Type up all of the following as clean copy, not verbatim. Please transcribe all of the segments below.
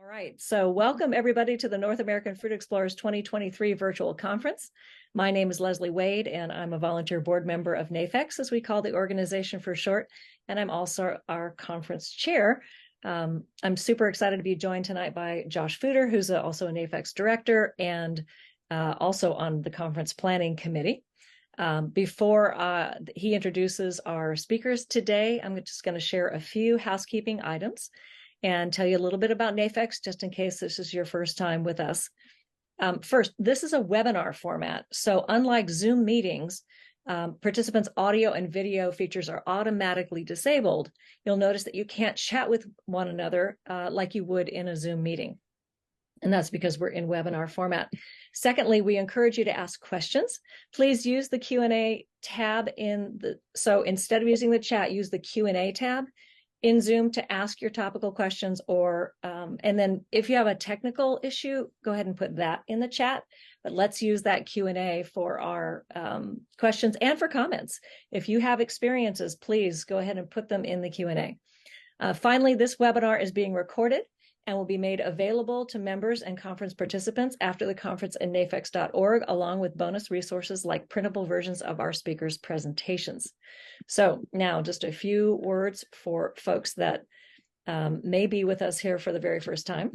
All right, so welcome everybody to the North American Fruit Explorers 2023 virtual conference. My name is Leslie Wade, and I'm a volunteer board member of NAFEX, as we call the organization for short, and I'm also our conference chair. I'm super excited to be joined tonight by Josh Footer, who's also a NAFEX director and also on the conference planning committee. Before he introduces our speakers today, I'm just going to share a few housekeeping items and tell you a little bit about NAFEX, just in case this is your first time with us. First, this is a webinar format. So unlike Zoom meetings, participants' audio and video features are automatically disabled. You'll notice that you can't chat with one another like you would in a Zoom meeting. And that's because we're in webinar format. Secondly, we encourage you to ask questions. Please use the Q&A tab so instead of using the chat, use the Q&A tab in Zoom to ask your topical questions, and then if you have a technical issue, go ahead and put that in the chat, but let's use that Q&A for our questions and for comments. If you have experiences, please go ahead and put them in the Q&A. Finally, this webinar is being recorded and will be made available to members and conference participants after the conference at nafex.org, along with bonus resources like printable versions of our speakers' presentations. So now just a few words for folks that may be with us here for the very first time.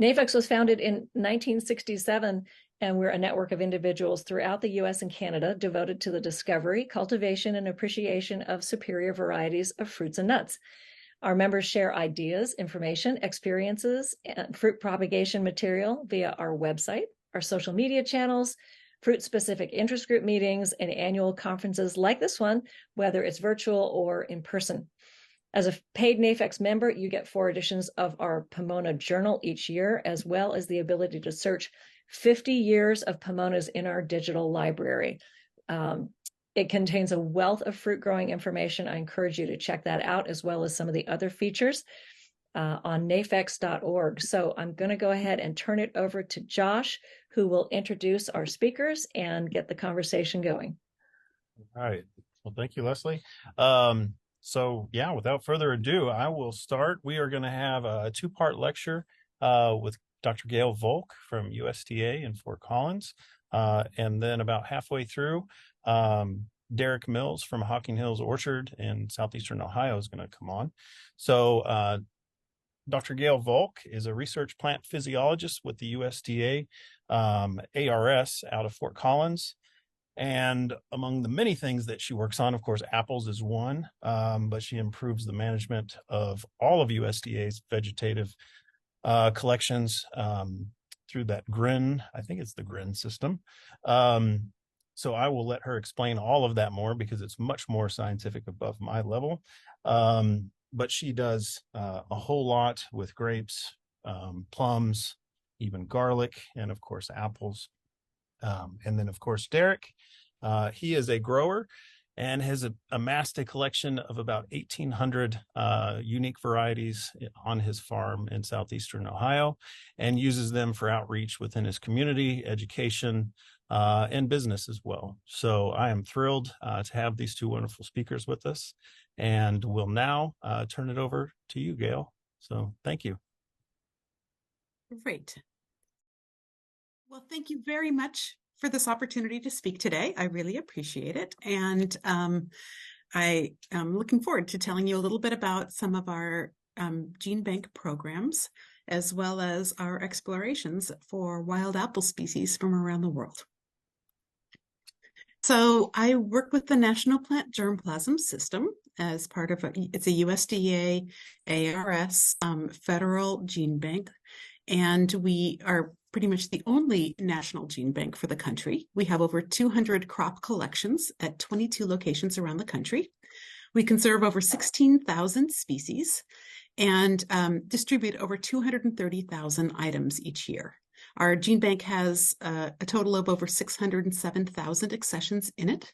NAFEX was founded in 1967, and we're a network of individuals throughout the US and Canada devoted to the discovery, cultivation, and appreciation of superior varieties of fruits and nuts. Our members share ideas, information, experiences, and fruit propagation material via our website, our social media channels, fruit-specific interest group meetings, and annual conferences like this one, whether it's virtual or in person. As a paid NAFEX member, you get 4 editions of our Pomona Journal each year, as well as the ability to search 50 years of Pomonas in our digital library. It contains a wealth of fruit growing information. I encourage you to check that out, as well as some of the other features on nafex.org. So I'm going to go ahead and turn it over to Josh, who will introduce our speakers and get the conversation going. All right. Well, thank you, Leslie. So yeah, without further ado, I will start. We are going to have a 2-part lecture with Dr. Gayle Volk from USDA in Fort Collins. And then about halfway through, Derek Mills from Hocking Hills Orchard in southeastern Ohio is going to come on. So Dr. Gayle Volk is a research plant physiologist with the USDA ARS out of Fort Collins. And among the many things that she works on, of course, apples is one, but she improves the management of all of USDA's vegetative collections through that GRIN, I think it's the GRIN system. So I will let her explain all of that more because it's much more scientific above my level. But she does a whole lot with grapes, plums, even garlic, and of course, apples. And then, of course, Derek, he is a grower and has amassed a collection of about 1,800 unique varieties on his farm in southeastern Ohio, and uses them for outreach within his community, education, and business as well. So I am thrilled to have these 2 wonderful speakers with us, and will now turn it over to you, Gayle. So thank you. Great. Well, thank you very much for this opportunity to speak today. I really appreciate it. And I am looking forward to telling you a little bit about some of our gene bank programs, as well as our explorations for wild apple species from around the world. So I work with the National Plant Germplasm System as part of it's a USDA ARS federal gene bank. And we are pretty much the only national gene bank for the country. We have over 200 crop collections at 22 locations around the country. We conserve over 16,000 species and distribute over 230,000 items each year. Our gene bank has a total of over 607,000 accessions in it,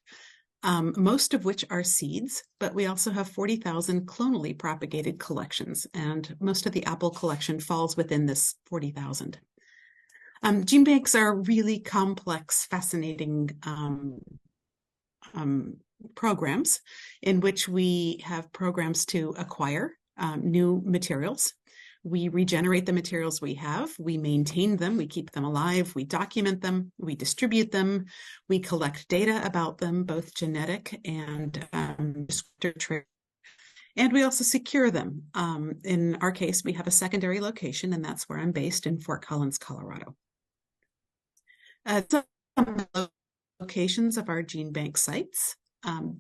most of which are seeds, but we also have 40,000 clonally propagated collections, and most of the apple collection falls within this 40,000. Gene banks are really complex, fascinating programs in which we have programs to acquire new materials. We regenerate the materials we have, we maintain them, we keep them alive, we document them, we distribute them, we collect data about them, both genetic and descriptor traits. And we also secure them. In our case, we have a secondary location, and that's where I'm based in Fort Collins, Colorado. Some locations of our gene bank sites.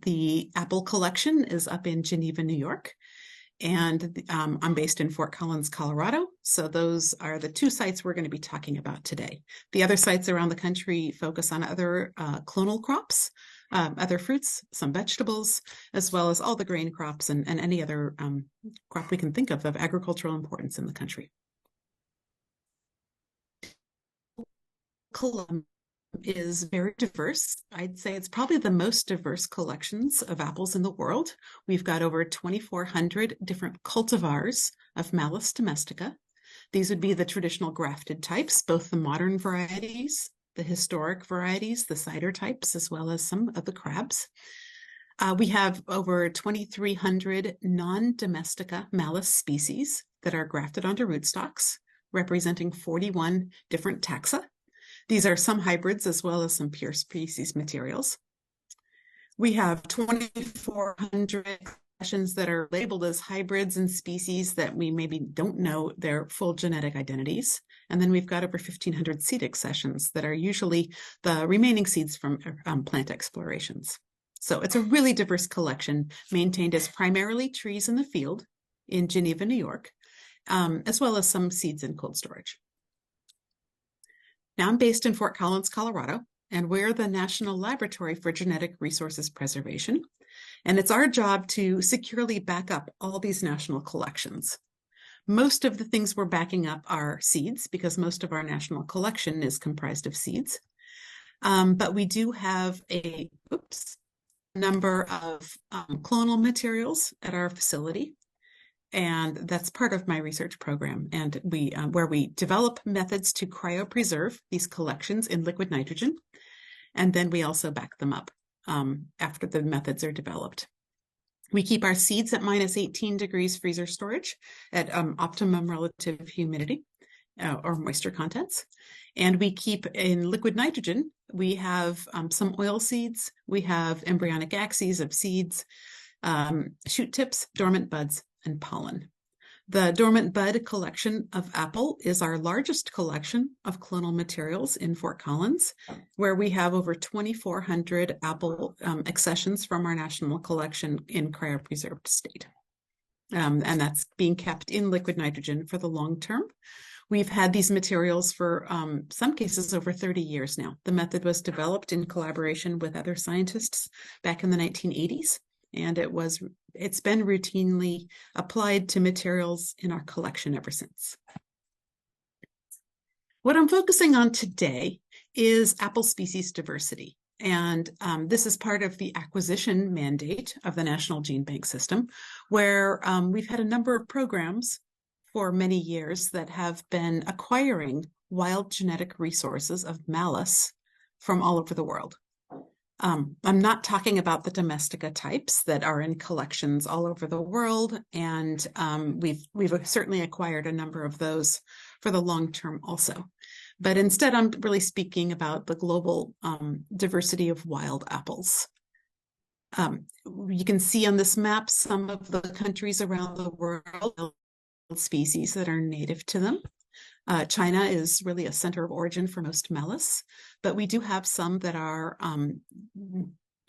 The Apple collection is up in Geneva, New York. And I'm based in Fort Collins, Colorado. So those are the two sites we're going to be talking about today. The other sites around the country focus on other clonal crops, other fruits, some vegetables, as well as all the grain crops and any other crop we can think of agricultural importance in the country. Columbia is very diverse. I'd say it's probably the most diverse collections of apples in the world. We've got over 2,400 different cultivars of Malus domestica. These would be the traditional grafted types, both the modern varieties, the historic varieties, the cider types, as well as some of the crabs. We have over 2,300 non-domestica Malus species that are grafted onto rootstocks, representing 41 different taxa. These are some hybrids as well as some pure species materials. We have 2,400 collections that are labeled as hybrids and species that we maybe don't know their full genetic identities. And then we've got over 1,500 seed accessions that are usually the remaining seeds from plant explorations. So it's a really diverse collection maintained as primarily trees in the field in Geneva, New York, as well as some seeds in cold storage. Now I'm based in Fort Collins, Colorado, and we're the National Laboratory for Genetic Resources Preservation. And it's our job to securely back up all these national collections. Most of the things we're backing up are seeds, because most of our national collection is comprised of seeds. But we do have a number of clonal materials at our facility. And that's part of my research program. And where we develop methods to cryopreserve these collections in liquid nitrogen. And then we also back them up after the methods are developed. We keep our seeds at minus 18 degrees freezer storage at optimum relative humidity or moisture contents. And we keep in liquid nitrogen, we have some oil seeds, we have embryonic axes of seeds, shoot tips, dormant buds, and pollen. The dormant bud collection of apple is our largest collection of clonal materials in Fort Collins, where we have over 2,400 apple accessions from our national collection in cryopreserved state. And that's being kept in liquid nitrogen for the long term. We've had these materials for some cases over 30 years now. The method was developed in collaboration with other scientists back in the 1980s. And it's been routinely applied to materials in our collection ever since. What I'm focusing on today is apple species diversity. And this is part of the acquisition mandate of the National Gene Bank System, where we've had a number of programs for many years that have been acquiring wild genetic resources of Malus from all over the world. I'm not talking about the domestica types that are in collections all over the world, and we've certainly acquired a number of those for the long term also. But instead, I'm really speaking about the global diversity of wild apples. You can see on this map some of the countries around the world, species that are native to them. China is really a center of origin for most Malus, but we do have some that are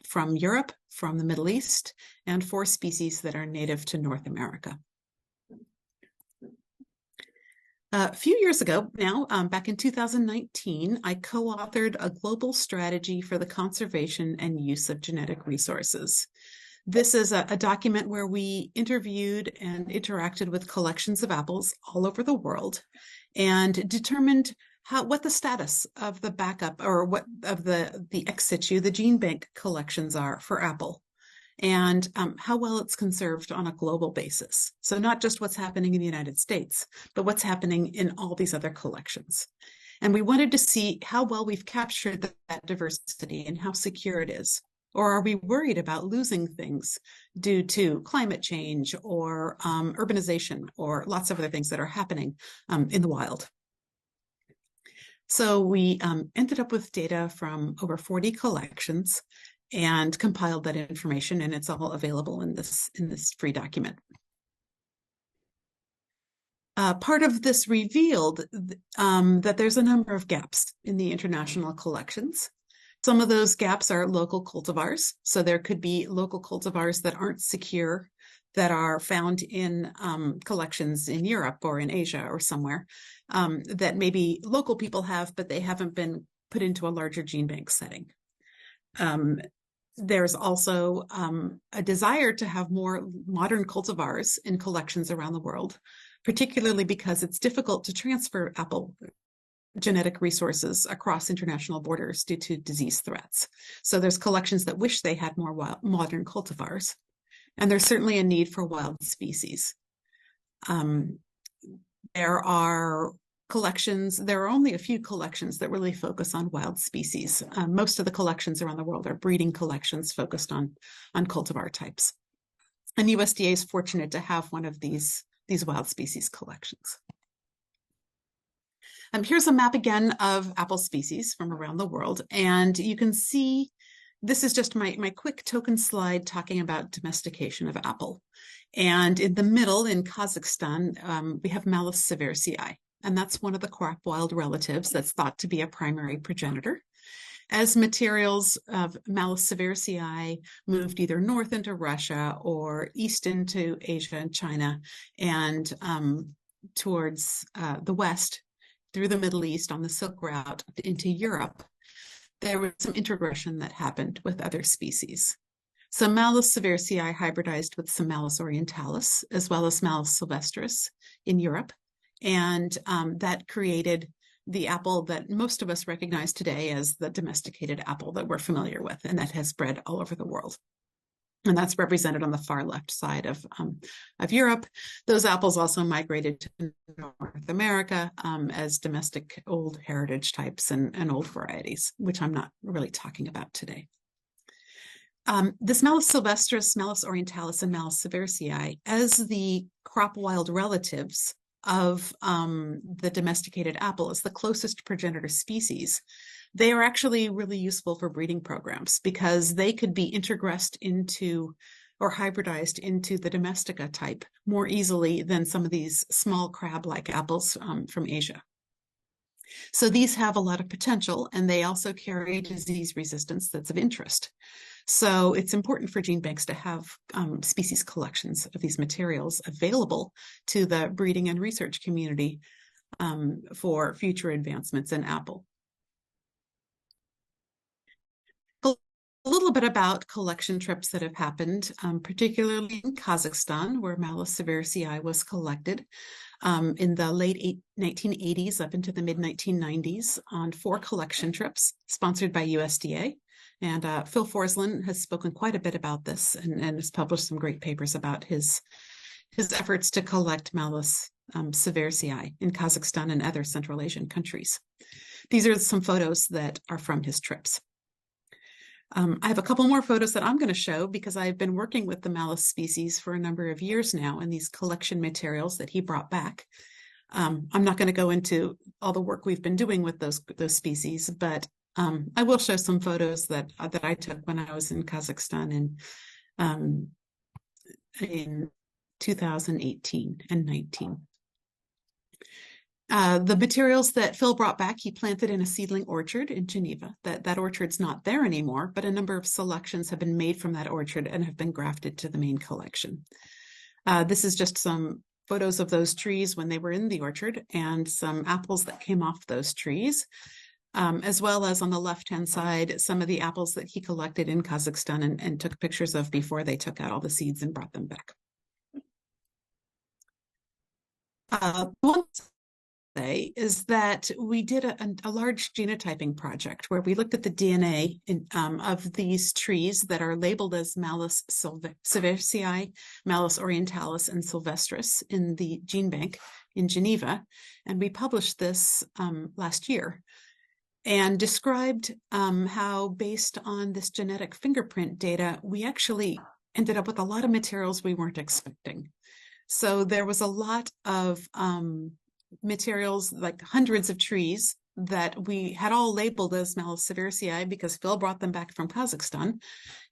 from Europe, from the Middle East, and 4 species that are native to North America. A few years ago now, back in 2019, I co-authored a global strategy for the conservation and use of genetic resources. This is a document where we interviewed and interacted with collections of apples all over the world and determined what the status of the backup or what of the ex situ, the gene bank collections are for apple, and how well it's conserved on a global basis. So not just what's happening in the United States, but what's happening in all these other collections. And we wanted to see how well we've captured that diversity and how secure it is. Or are we worried about losing things due to climate change or urbanization or lots of other things that are happening in the wild? So we ended up with data from over 40 collections and compiled that information, and it's all available in this free document. Part of this revealed that there's a number of gaps in the international collections. Some of those gaps are local cultivars. So there could be local cultivars that aren't secure, that are found in collections in Europe or in Asia or somewhere that maybe local people have, but they haven't been put into a larger gene bank setting. There's also a desire to have more modern cultivars in collections around the world, particularly because it's difficult to transfer apple genetic resources across international borders due to disease threats. So there's collections that wish they had more modern cultivars. And there's certainly a need for wild species. There are only a few collections that really focus on wild species. Most of the collections around the world are breeding collections focused on cultivar types. And USDA is fortunate to have one of these wild species collections. Here's a map again of apple species from around the world. And you can see, this is just my quick token slide talking about domestication of apple. And in the middle, in Kazakhstan, we have Malus severcii, and that's one of the crop wild relatives that's thought to be a primary progenitor. As materials of Malus severcii moved either north into Russia or east into Asia and China, and towards the west through the Middle East on the Silk Route into Europe, there was some integration that happened with other species. So Malus severcii hybridized with some Malus orientalis, as well as Malus sylvestris in Europe. And that created the apple that most of us recognize today as the domesticated apple that we're familiar with, and that has spread all over the world. And that's represented on the far left side of Europe. Those apples also migrated to North America as domestic old heritage types and old varieties, which I'm not really talking about today. This Malus sylvestris, Malus orientalis, and Malus severcii, as the crop wild relatives of the domesticated apple, as the closest progenitor species, they are actually really useful for breeding programs because they could be integressed into or hybridized into the domestica type more easily than some of these small crab-like apples from Asia. So these have a lot of potential, and they also carry disease resistance that's of interest. So it's important for gene banks to have species collections of these materials available to the breeding and research community for future advancements in apple. A little bit about collection trips that have happened, particularly in Kazakhstan, where Malus severcii was collected in the late 1980s up into the mid-1990s on 4 collection trips sponsored by USDA. And Phil Forslund has spoken quite a bit about this and has published some great papers about his efforts to collect Malus severcii in Kazakhstan and other Central Asian countries. These are some photos that are from his trips. I have a couple more photos that I'm going to show because I've been working with the Malus species for a number of years now and these collection materials that he brought back. I'm not going to go into all the work we've been doing with those species, but I will show some photos that I took when I was in Kazakhstan in 2018 and 19. The materials that Phil brought back, he planted in a seedling orchard in Geneva. That orchard's not there anymore, but a number of selections have been made from that orchard and have been grafted to the main collection. This is just some photos of those trees when they were in the orchard and some apples that came off those trees, as well as on the left-hand side, some of the apples that he collected in Kazakhstan and took pictures of before they took out all the seeds and brought them back. One say is that we did a large genotyping project where we looked at the DNA of these trees that are labeled as Malus severcii, Malus orientalis, and sylvestris in the gene bank in Geneva, and we published this last year. and described how, based on this genetic fingerprint data, we actually ended up with a lot of materials we weren't expecting. So there was a lot of materials, like hundreds of trees, that we had all labeled as Malus sieversiae because Phil brought them back from Kazakhstan,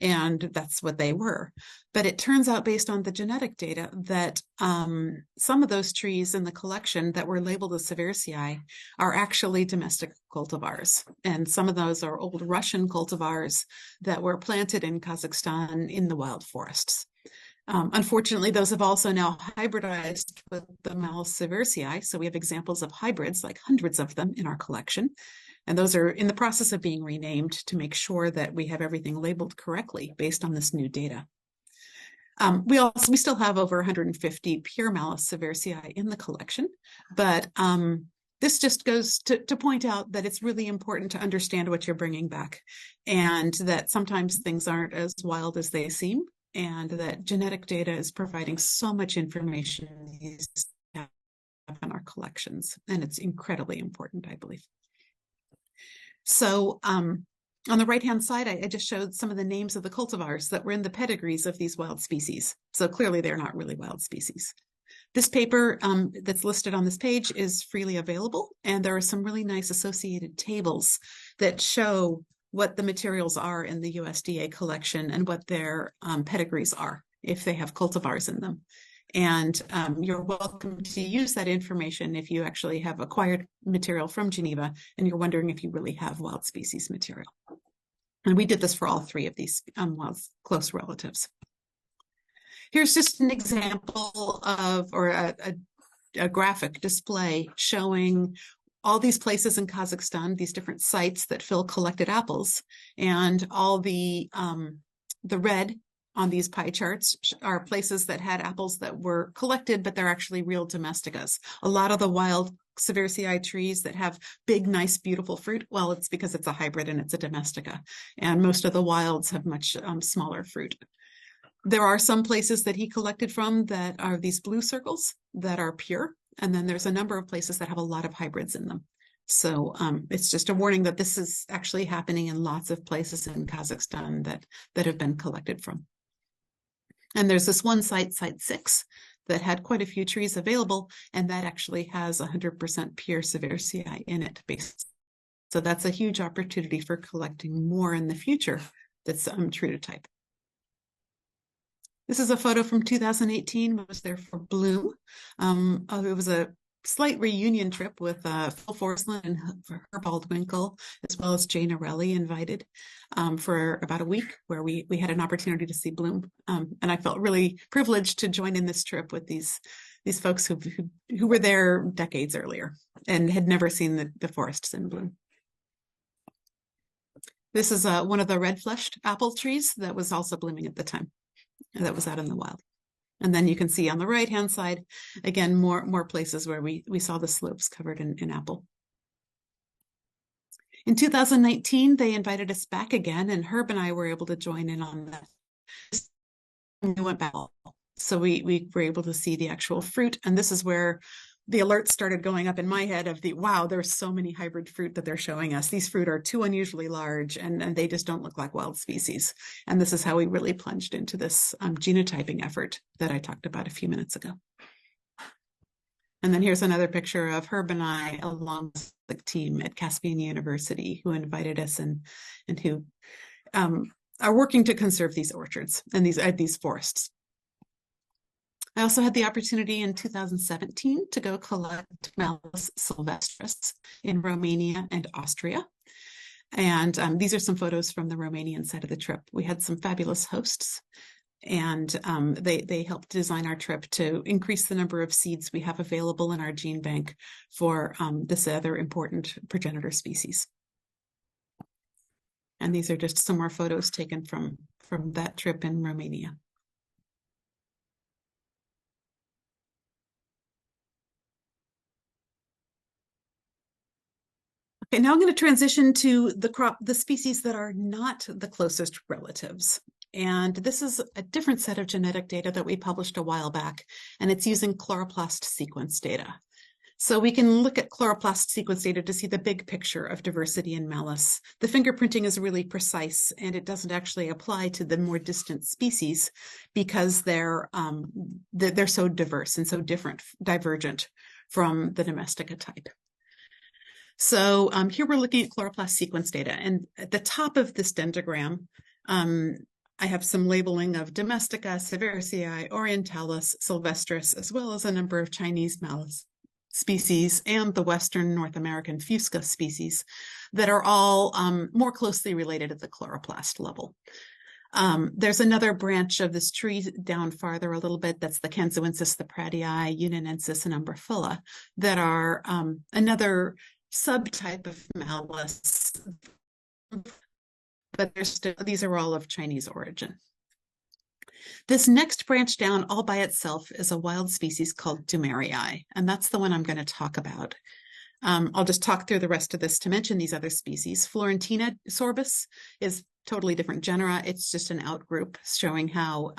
and that's what they were. But it turns out, based on the genetic data, that some of those trees in the collection that were labeled as sieversiae are actually domestic cultivars. And some of those are old Russian cultivars that were planted in Kazakhstan in the wild forests. Unfortunately, those have also now hybridized with the Malus sieversiae. So we have examples of hybrids, like hundreds of them in our collection. And those are in the process of being renamed to make sure that we have everything labeled correctly based on this new data. We still have over 150 pure Malus sieversiae in the collection, but this just goes to point out that it's really important to understand what you're bringing back, and that sometimes things aren't as wild as they seem, and that genetic data is providing so much information in our collections, and it's incredibly important, I believe. So on the right-hand side, I just showed some of the names of the cultivars that were in the pedigrees of these wild species. So clearly they're not really wild species. This paper that's listed on this page is freely available, and there are some really nice associated tables that show what the materials are in the USDA collection and what their pedigrees are, if they have cultivars in them. And you're welcome to use that information if you actually have acquired material from Geneva and you're wondering if you really have wild species material. And we did this for all three of these wild close relatives. Here's just an example of, or a graphic display showing all these places in Kazakhstan, these different sites that Phil collected apples, and all the red on these pie charts are places that had apples that were collected, but they're actually real domesticas. A lot of the wild sieversiae trees that have big, nice, beautiful fruit, well, it's because it's a hybrid and it's a domestica. And most of the wilds have much smaller fruit. There are some places that he collected from that are these blue circles that are pure. And then there's a number of places that have a lot of hybrids in them. So it's just a warning that this is actually happening in lots of places in Kazakhstan that have been collected from. And there's this one site, Site 6, that had quite a few trees available, and that actually has 100% pure sieversiae in it. So that's a huge opportunity for collecting more in the future that's true to type. This is a photo from 2018. I was there for Bloom. It was a slight reunion trip with Phil Forsland and Herb Aldwinkle, as well as Jane Arelli invited for about a week, where we had an opportunity to see Bloom. And I felt really privileged to join in this trip with these folks who were there decades earlier and had never seen the forests in bloom. This is one of the red-fleshed apple trees that was also blooming at the time. That was out in the wild. And then you can see on the right-hand side, again, more places where we saw the slopes covered in apple. In 2019, they invited us back again, and Herb and I were able to join in on that. We went back. So we were able to see the actual fruit, and this is where the alerts started going up in my head of wow, there's so many hybrid fruit that they're showing us. These fruit are too unusually large, and they just don't look like wild species. And this is how we really plunged into this genotyping effort that I talked about a few minutes ago. And then here's another picture of Herb and I along with the team at Caspian University who invited us and who are working to conserve these orchards and these forests. I also had the opportunity in 2017 to go collect Malus sylvestris in Romania and Austria. And these are some photos from the Romanian side of the trip. We had some fabulous hosts, and they helped design our trip to increase the number of seeds we have available in our gene bank for this other important progenitor species. And these are just some more photos taken from that trip in Romania. Okay, now I'm going to transition to the species that are not the closest relatives. And this is a different set of genetic data that we published a while back, and it's using chloroplast sequence data. So we can look at chloroplast sequence data to see the big picture of diversity in Malus. The fingerprinting is really precise, and it doesn't actually apply to the more distant species because they're so diverse and so divergent from the domestica type. So here we're looking at chloroplast sequence data, and at the top of this dendrogram, I have some labeling of domestica, Severicii, orientalis, sylvestris, as well as a number of Chinese Malus species and the Western North American Fusca species that are all more closely related at the chloroplast level. There's another branch of this tree down farther a little bit, that's the Canzuensis, the Prattii, Unionensis, and Umbrophila, that are another subtype of Malus, but these are all of Chinese origin. This next branch down all by itself is a wild species called Dumerii, and that's the one I'm going to talk about. I'll just talk through the rest of this to mention these other species. Florentina sorbus is totally different genera. It's just an outgroup showing how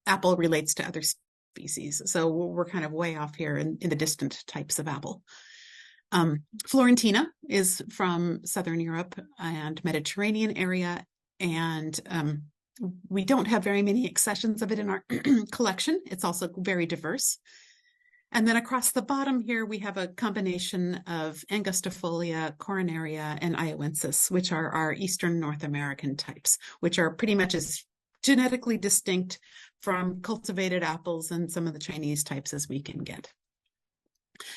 apple relates to other species. So we're kind of way off here in the distant types of apple. Florentina is from Southern Europe and Mediterranean area, and we don't have very many accessions of it in our collection. It's also very diverse. And then across the bottom here, we have a combination of Angustifolia, Coronaria, and Iowensis, which are our Eastern North American types, which are pretty much as genetically distinct from cultivated apples and some of the Chinese types as we can get.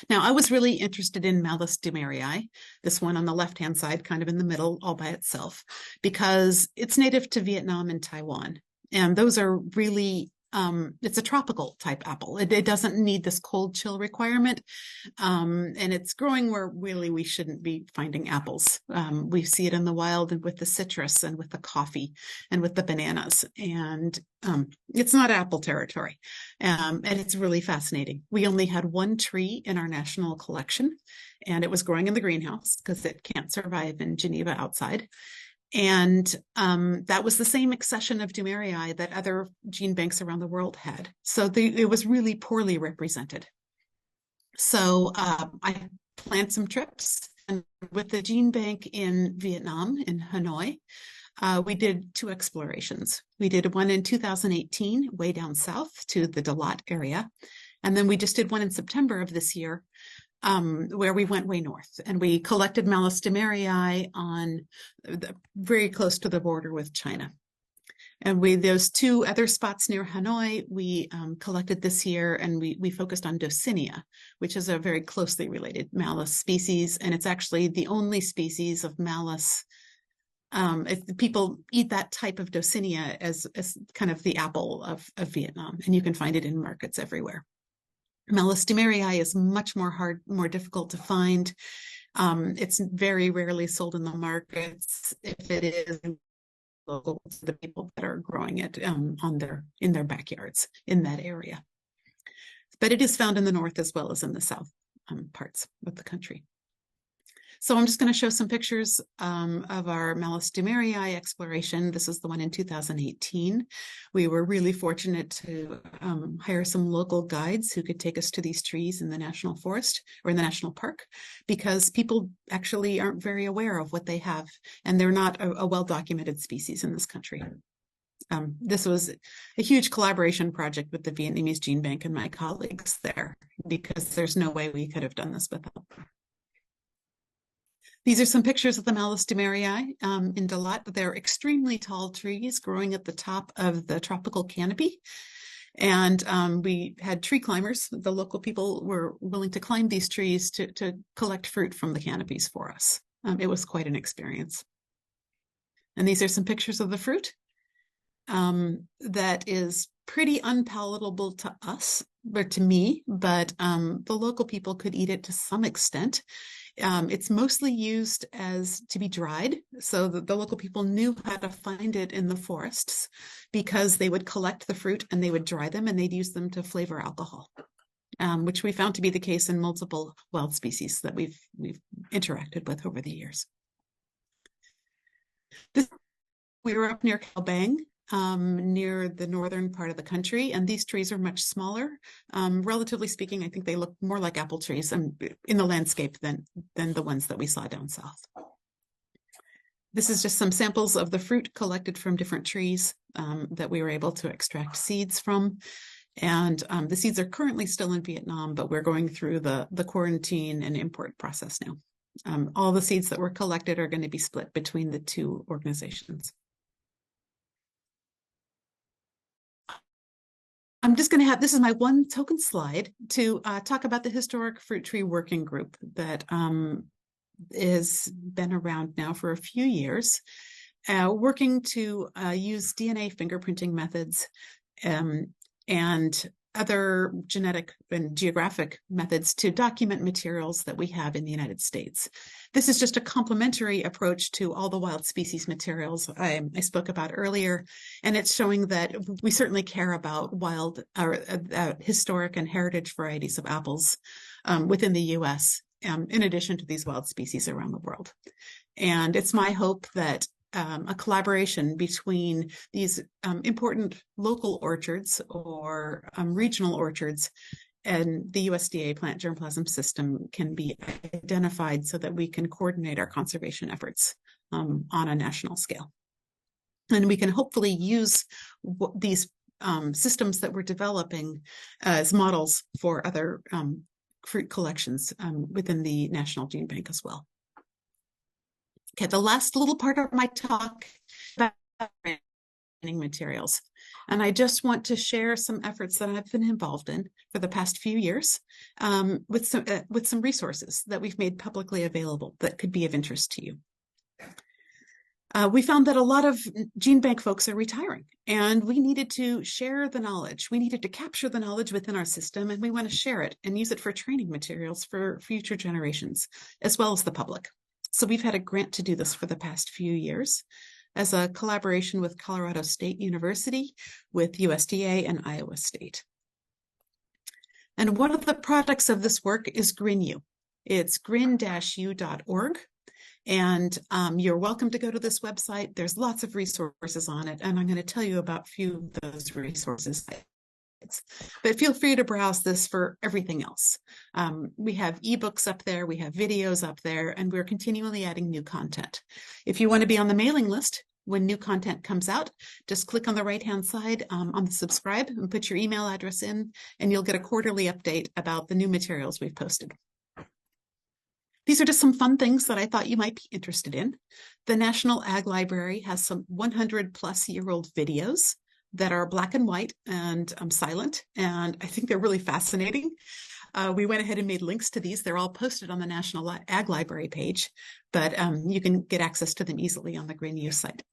Now, I was really interested in Malus dumerii, this one on the left-hand side, kind of in the middle, all by itself, because it's native to Vietnam and Taiwan. And those are really, it's a tropical type apple. It doesn't need this cold chill requirement. And it's growing where really we shouldn't be finding apples. We see it in the wild and with the citrus and with the coffee and with the bananas. And it's not apple territory. And it's really fascinating. We only had one tree in our national collection, and it was growing in the greenhouse because it can't survive in Geneva outside. And that was the same accession of Dumerii that other gene banks around the world had. So it was really poorly represented. So I planned some trips, and with the gene bank in Vietnam, in Hanoi, we did 2 explorations. We did one in 2018, way down south to the Dalat area. And then we just did one in September of this year, where we went way north, and we collected Malus dumerii on very close to the border with China. And those 2 other spots near Hanoi, we collected this year, and we focused on Docinia, which is a very closely related Malus species, and it's actually the only species of Malus. People eat that type of Docinia as kind of the apple of Vietnam, and you can find it in markets everywhere. Malus dumerii is much more difficult to find. It's very rarely sold in the markets. If it is, local to the people that are growing it in their backyards in that area. But it is found in the north as well as in the south parts of the country. So I'm just going to show some pictures of our Malus dumerii exploration. This is the one in 2018. We were really fortunate to hire some local guides who could take us to these trees in the national forest or in the national park, because people actually aren't very aware of what they have, and they're not a well-documented species in this country. This was a huge collaboration project with the Vietnamese Gene Bank and my colleagues there, because there's no way we could have done this without them. These are some pictures of the Malus dumerii in Dalat. They're extremely tall trees growing at the top of the tropical canopy. And we had tree climbers. The local people were willing to climb these trees to collect fruit from the canopies for us. It was quite an experience. And these are some pictures of the fruit. That is pretty unpalatable to us, or to me, but the local people could eat it to some extent. It's mostly used to be dried. So the local people knew how to find it in the forests, because they would collect the fruit and they would dry them, and they'd use them to flavor alcohol, which we found to be the case in multiple wild species that we've interacted with over the years. We were up near Calbang, near the northern part of the country, and these trees are much smaller. Relatively speaking, I think they look more like apple trees in the landscape than the ones that we saw down south. This is just some samples of the fruit collected from different trees that we were able to extract seeds from. And the seeds are currently still in Vietnam, but we're going through the quarantine and import process now. All the seeds that were collected are going to be split between the two organizations. I'm just going to have, this is my one token slide to talk about the Historic Fruit Tree Working Group that has been around now for a few years, working to use DNA fingerprinting methods and other genetic and geographic methods to document materials that we have in the United States. This is just a complementary approach to all the wild species materials I spoke about earlier, and it's showing that we certainly care about wild or historic and heritage varieties of apples within the U.S., in addition to these wild species around the world. And it's my hope that a collaboration between these important local orchards or regional orchards and the USDA plant germplasm system can be identified so that we can coordinate our conservation efforts on a national scale. And we can hopefully use these systems that we're developing as models for other fruit collections within the National Gene Bank as well. Okay, the last little part of my talk about training materials. And I just want to share some efforts that I've been involved in for the past few years with some resources that we've made publicly available that could be of interest to you. We found that a lot of gene bank folks are retiring, and we needed to share the knowledge. We needed to capture the knowledge within our system, and we want to share it and use it for training materials for future generations, as well as the public. So we've had a grant to do this for the past few years as a collaboration with Colorado State University, with USDA and Iowa State. And one of the products of this work is GRIN-U. It's grin-u.org. And you're welcome to go to this website. There's lots of resources on it, and I'm going to tell you about a few of those resources. But feel free to browse this for everything else. We have ebooks up there, we have videos up there, and we're continually adding new content. If you want to be on the mailing list when new content comes out, just click on the right-hand side on the subscribe and put your email address in, and you'll get a quarterly update about the new materials we've posted. These are just some fun things that I thought you might be interested in. The National Ag Library has some 100-plus-year-old videos that are black and white and silent, and I think they're really fascinating. We went ahead and made links to these. They're all posted on the National Ag Library page, but you can get access to them easily on the GRIN-U site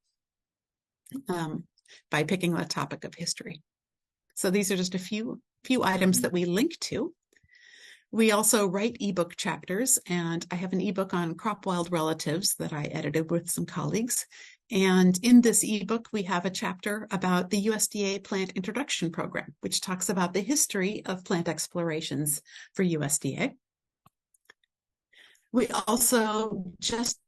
by picking the topic of history. So these are just a few items that we link to. We also write ebook chapters, and I have an ebook on crop wild relatives that I edited with some colleagues. And in this ebook, we have a chapter about the USDA Plant Introduction Program, which talks about the history of plant explorations for USDA. We also just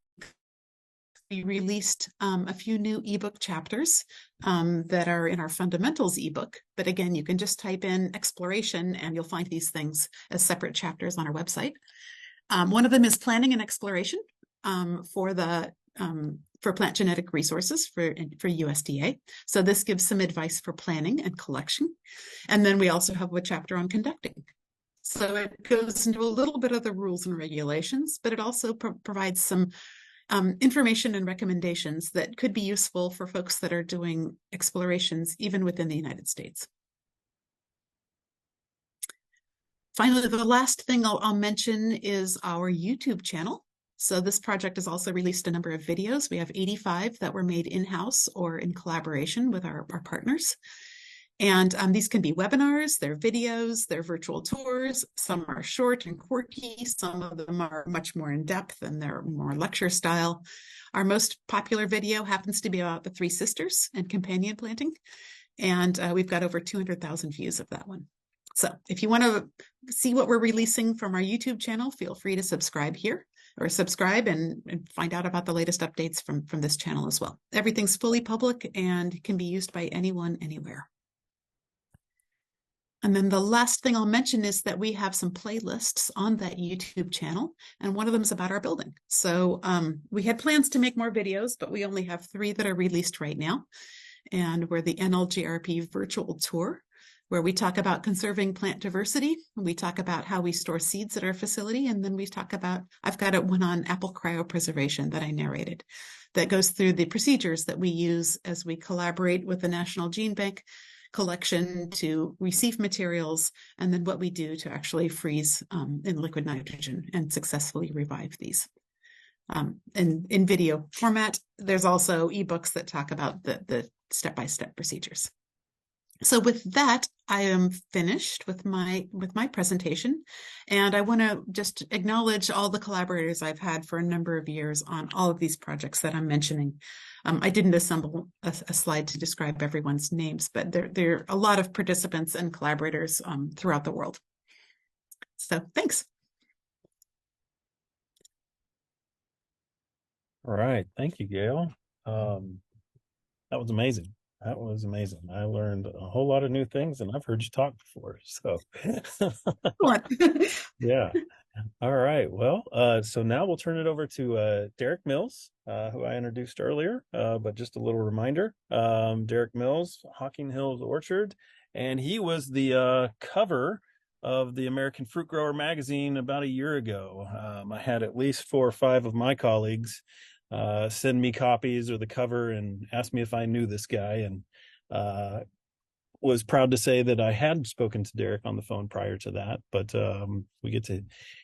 released a few new ebook chapters that are in our fundamentals ebook. But again, you can just type in exploration and you'll find these things as separate chapters on our website. One of them is planning and exploration for plant genetic resources for USDA. So this gives some advice for planning and collection. And then we also have a chapter on conducting. So it goes into a little bit of the rules and regulations, but it also provides some information and recommendations that could be useful for folks that are doing explorations even within the United States. Finally, the last thing I'll mention is our YouTube channel. So this project has also released a number of videos. We have 85 that were made in-house or in collaboration with our partners. And these can be webinars, they're videos, they're virtual tours. Some are short and quirky. Some of them are much more in-depth and they're more lecture style. Our most popular video happens to be about the Three Sisters and companion planting. And we've got over 200,000 views of that one. So if you want to see what we're releasing from our YouTube channel, feel free to subscribe here. or subscribe and find out about the latest updates from this channel as well. Everything's fully public and can be used by anyone, anywhere. And then the last thing I'll mention is that we have some playlists on that YouTube channel, and one of them is about our building. So we had plans to make more videos, but we only have 3 that are released right now. And we're the NLGRP virtual tour, where we talk about conserving plant diversity. We talk about how we store seeds at our facility. And then we talk about, I've got one on apple cryopreservation that I narrated that goes through the procedures that we use as we collaborate with the National Gene Bank collection to receive materials, and then what we do to actually freeze in liquid nitrogen and successfully revive these. In video format, there's also ebooks that talk about the step-by-step procedures. So with that, I am finished with my presentation, and I want to just acknowledge all the collaborators I've had for a number of years on all of these projects that I'm mentioning. I didn't assemble a slide to describe everyone's names, but there are a lot of participants and collaborators throughout the world. So thanks. All right. Thank you, Gayle. That was amazing. That was amazing. I learned a whole lot of new things, and I've heard you talk before. So, yeah. All right. Well, so now we'll turn it over to Derek Mills, who I introduced earlier, but just a little reminder. Derek Mills, Hocking Hills Orchard, and he was the cover of the American Fruit Grower magazine about a year ago. I had at least 4 or 5 of my colleagues send me copies or the cover and ask me if I knew this guy, and was proud to say that I had spoken to Derek on the phone prior to that, but we get to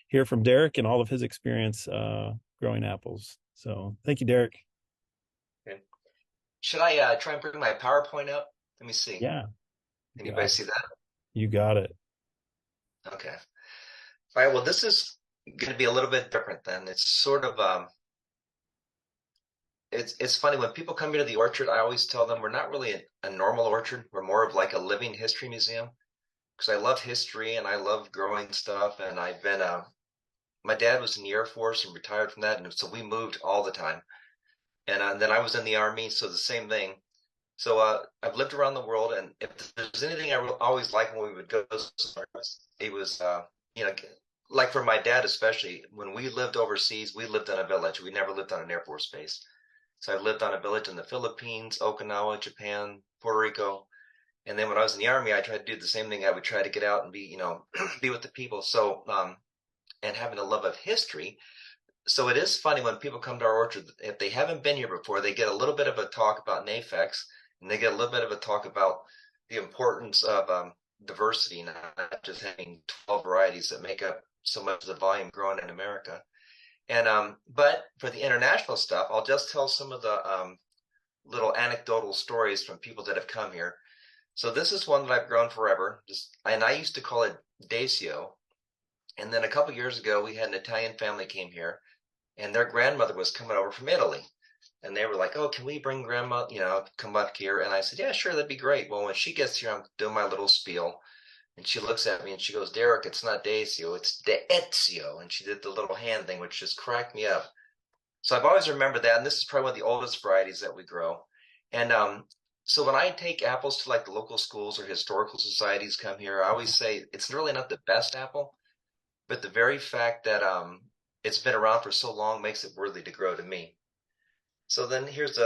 hear from Derek and all of his experience growing apples. So thank you, Derek. Okay. Should I try and bring my PowerPoint up? Let me see. Yeah. Anybody see that? You got it. Okay. All right. Well, this is going to be a little bit different then. It's sort of it's funny when people come into the orchard. I always tell them we're not really a normal orchard. We're more of like a living history museum, because I love history and I love growing stuff. And I've been my dad was in the Air Force and retired from that, and so we moved all the time. And then I was in the Army, so the same thing. So I've lived around the world, and if there's anything I always liked when we would go somewhere, it was you know, like for my dad especially, when we lived overseas, we lived on a village. We never lived on an Air Force base. So I've lived on a village in the Philippines, Okinawa, Japan, Puerto Rico. And then when I was in the Army, I tried to do the same thing. I would try to get out and be, be with the people. So, and having a love of history. So it is funny when people come to our orchard, if they haven't been here before, they get a little bit of a talk about NAFEX, and they get a little bit of a talk about the importance of diversity, not just having 12 varieties that make up so much of the volume grown in America. And but for the international stuff, I'll just tell some of the little anecdotal stories from people that have come here. So this is one that I've grown forever, and I used to call it Dacio. And then a couple years ago, we had an Italian family came here, and their grandmother was coming over from Italy. And they were like, "Oh, can we bring grandma, come up here?" And I said, "Yeah, sure, that'd be great." Well, when she gets here, I'm doing my little spiel. And she looks at me and she goes, "Derek, it's not Dacio, it's D'Ezio." And she did the little hand thing, which just cracked me up. So I've always remembered that. And this is probably one of the oldest varieties that we grow. And so when I take apples to like the local schools or historical societies come here, I always say it's really not the best apple, but the very fact that it's been around for so long makes it worthy to grow to me. So then here's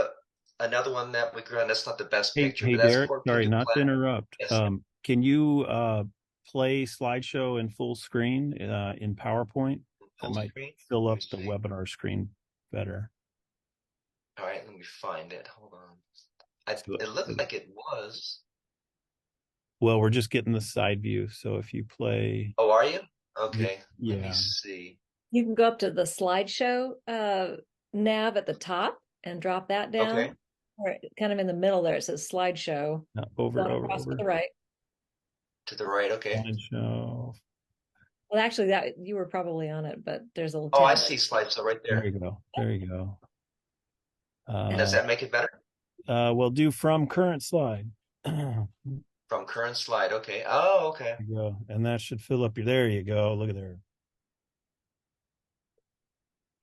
another one that we grew, and that's not the best picture. Hey, but that's Derek, sorry, not to interrupt. Yes. Can you play slideshow in full screen in PowerPoint? That might fill up the webinar screen better. All right, let me find it. Hold on. It looked like it was. Well, we're just getting the side view. So if you play. Oh, are you? Okay. Yeah. Let me see. You can go up to the slideshow nav at the top and drop that down. Okay. Or kind of in the middle there, it says slideshow. Over. To the right. To the right, okay. Slideshow. Well, actually, that you were probably on it, but there's a little. Oh, I see slideshow right there. There you go. Does that make it better? We'll do from current slide. From current slide, okay. Oh, okay. There you go. And that should fill up there you go. Look at there.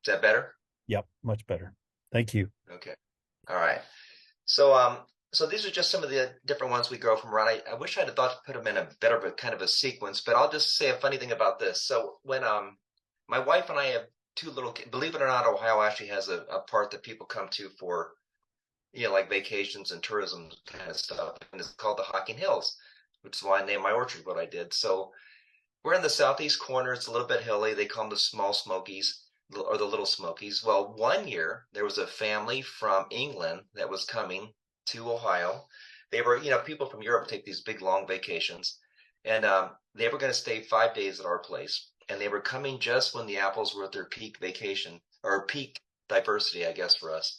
that better? Yep, much better. Thank you. Okay. All right. So these are just some of the different ones we grow from around. I wish I'd have thought to put them in a better of a kind of a sequence, but I'll just say a funny thing about this. So when my wife and I have two little kids, believe it or not, Ohio actually has a part that people come to for, like vacations and tourism kind of stuff. And it's called the Hocking Hills, which is why I named my orchard what I did. So we're in the southeast corner. It's a little bit hilly. They call them the Small Smokies or the Little Smokies. Well, one year there was a family from England that was coming to Ohio. They were, people from Europe take these big long vacations, and they were going to stay 5 days at our place. And they were coming just when the apples were at their peak vacation or peak diversity, I guess, for us.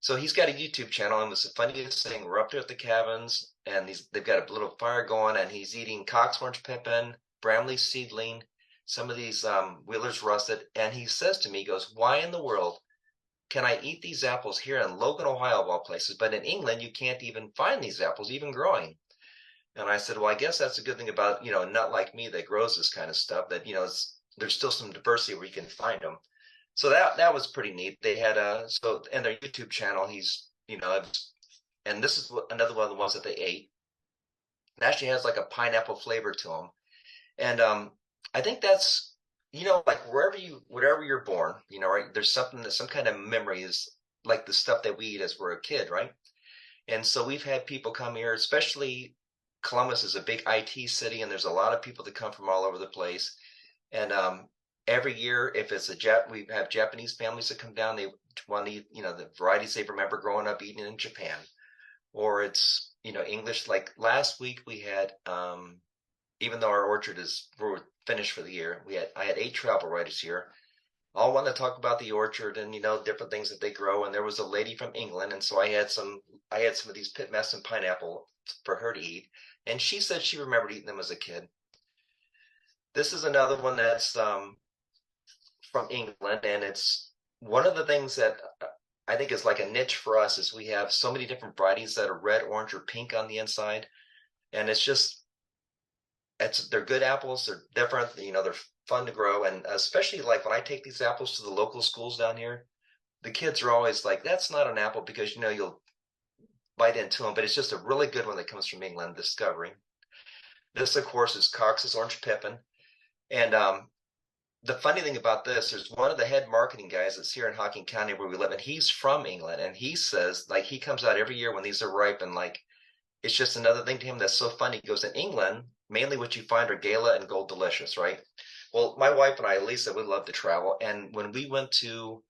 So he's got a YouTube channel, and it was the funniest thing. We're up there at the cabins, and they've got a little fire going, and he's eating Cox Orange Pippin, Bramley Seedling, some of these Wheeler's Russet, and he says to me, he goes, "Why in the world can I eat these apples here in Logan, Ohio, of all places, but in England you can't even find these apples even growing?" And I said, "Well, I guess that's a good thing about, a nut like me that grows this kind of stuff, that, there's still some diversity where you can find them." So that was pretty neat. They had and their YouTube channel, he's, and this is another one of the ones that they ate. It actually has like a pineapple flavor to them. And I think that's, like wherever you're born, right, there's some kind of memory is like the stuff that we eat as we're a kid, right? And so we've had people come here, especially Columbus is a big IT city, and there's a lot of people that come from all over the place. And every year, if it's we have Japanese families that come down, they want to eat, the varieties they remember growing up eating in Japan, or it's, English. Like last week we had, even though our orchard we're finished for the year, I had 8 travel writers here, all want to talk about the orchard and different things that they grow. And there was a lady from England, and so I had some of these pit mess and pineapple for her to eat, and she said she remembered eating them as a kid. This is another one that's from England, and it's one of the things that I think is like a niche for us is we have so many different varieties that are red, orange, or pink on the inside, and they're good apples. They're different, they're fun to grow, and especially like when I take these apples to the local schools down here, the kids are always like, "That's not an apple," because you'll bite into them, but it's just a really good one that comes from England, Discovery. This, of course, is Cox's Orange Pippin, and the funny thing about this, there's one of the head marketing guys that's here in Hocking County where we live, and he's from England, and he says, like, he comes out every year when these are ripe, and like, it's just another thing to him that's so funny. He goes, "In England, mainly what you find are Gala and Gold Delicious," right? Well, my wife and I, Lisa, we love to travel, and when we went to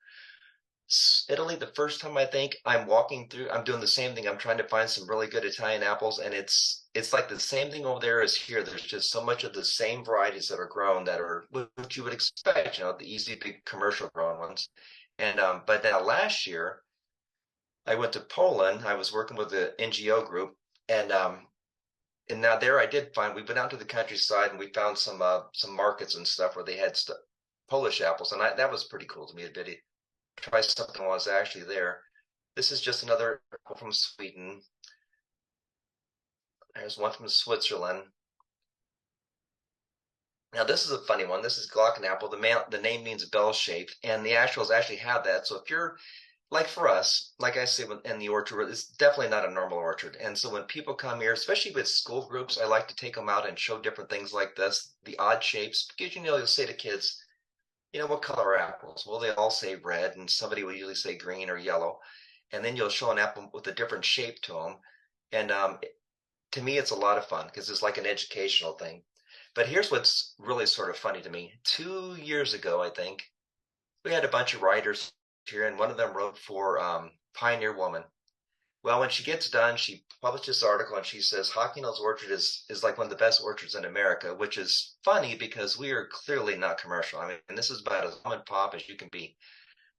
Italy the first time, I think, I'm doing the same thing. I'm trying to find some really good Italian apples, and it's like the same thing over there as here. There's just so much of the same varieties that are grown that are what you would expect, the easy, big commercial grown ones. And but now last year I went to Poland. I was working with an NGO group, and now there I did find, we went out to the countryside and we found some markets and stuff where they had Polish apples, and that was pretty cool to me. Try something while I was actually there. This is just another apple from Sweden. There's one from Switzerland. Now this is a funny one. This is Glocken apple. The name means bell-shaped, and the actuals actually have that. So if you're like, for us, like I say, in the orchard, it's definitely not a normal orchard. And so when people come here, especially with school groups, I like to take them out and show different things like this, the odd shapes, because you'll say to kids, "What color are apples?" Well, they all say red, and somebody will usually say green or yellow. And then you'll show an apple with a different shape to them. And to me, it's a lot of fun because it's like an educational thing. But here's what's really sort of funny to me. 2 years ago, I think, we had a bunch of writers here, and one of them wrote for Pioneer Woman. Well, when she gets done, she published this article, and she says Hocking Hills Orchard is like one of the best orchards in America, which is funny because we are clearly not commercial. I mean, this is about as mom and pop as you can be.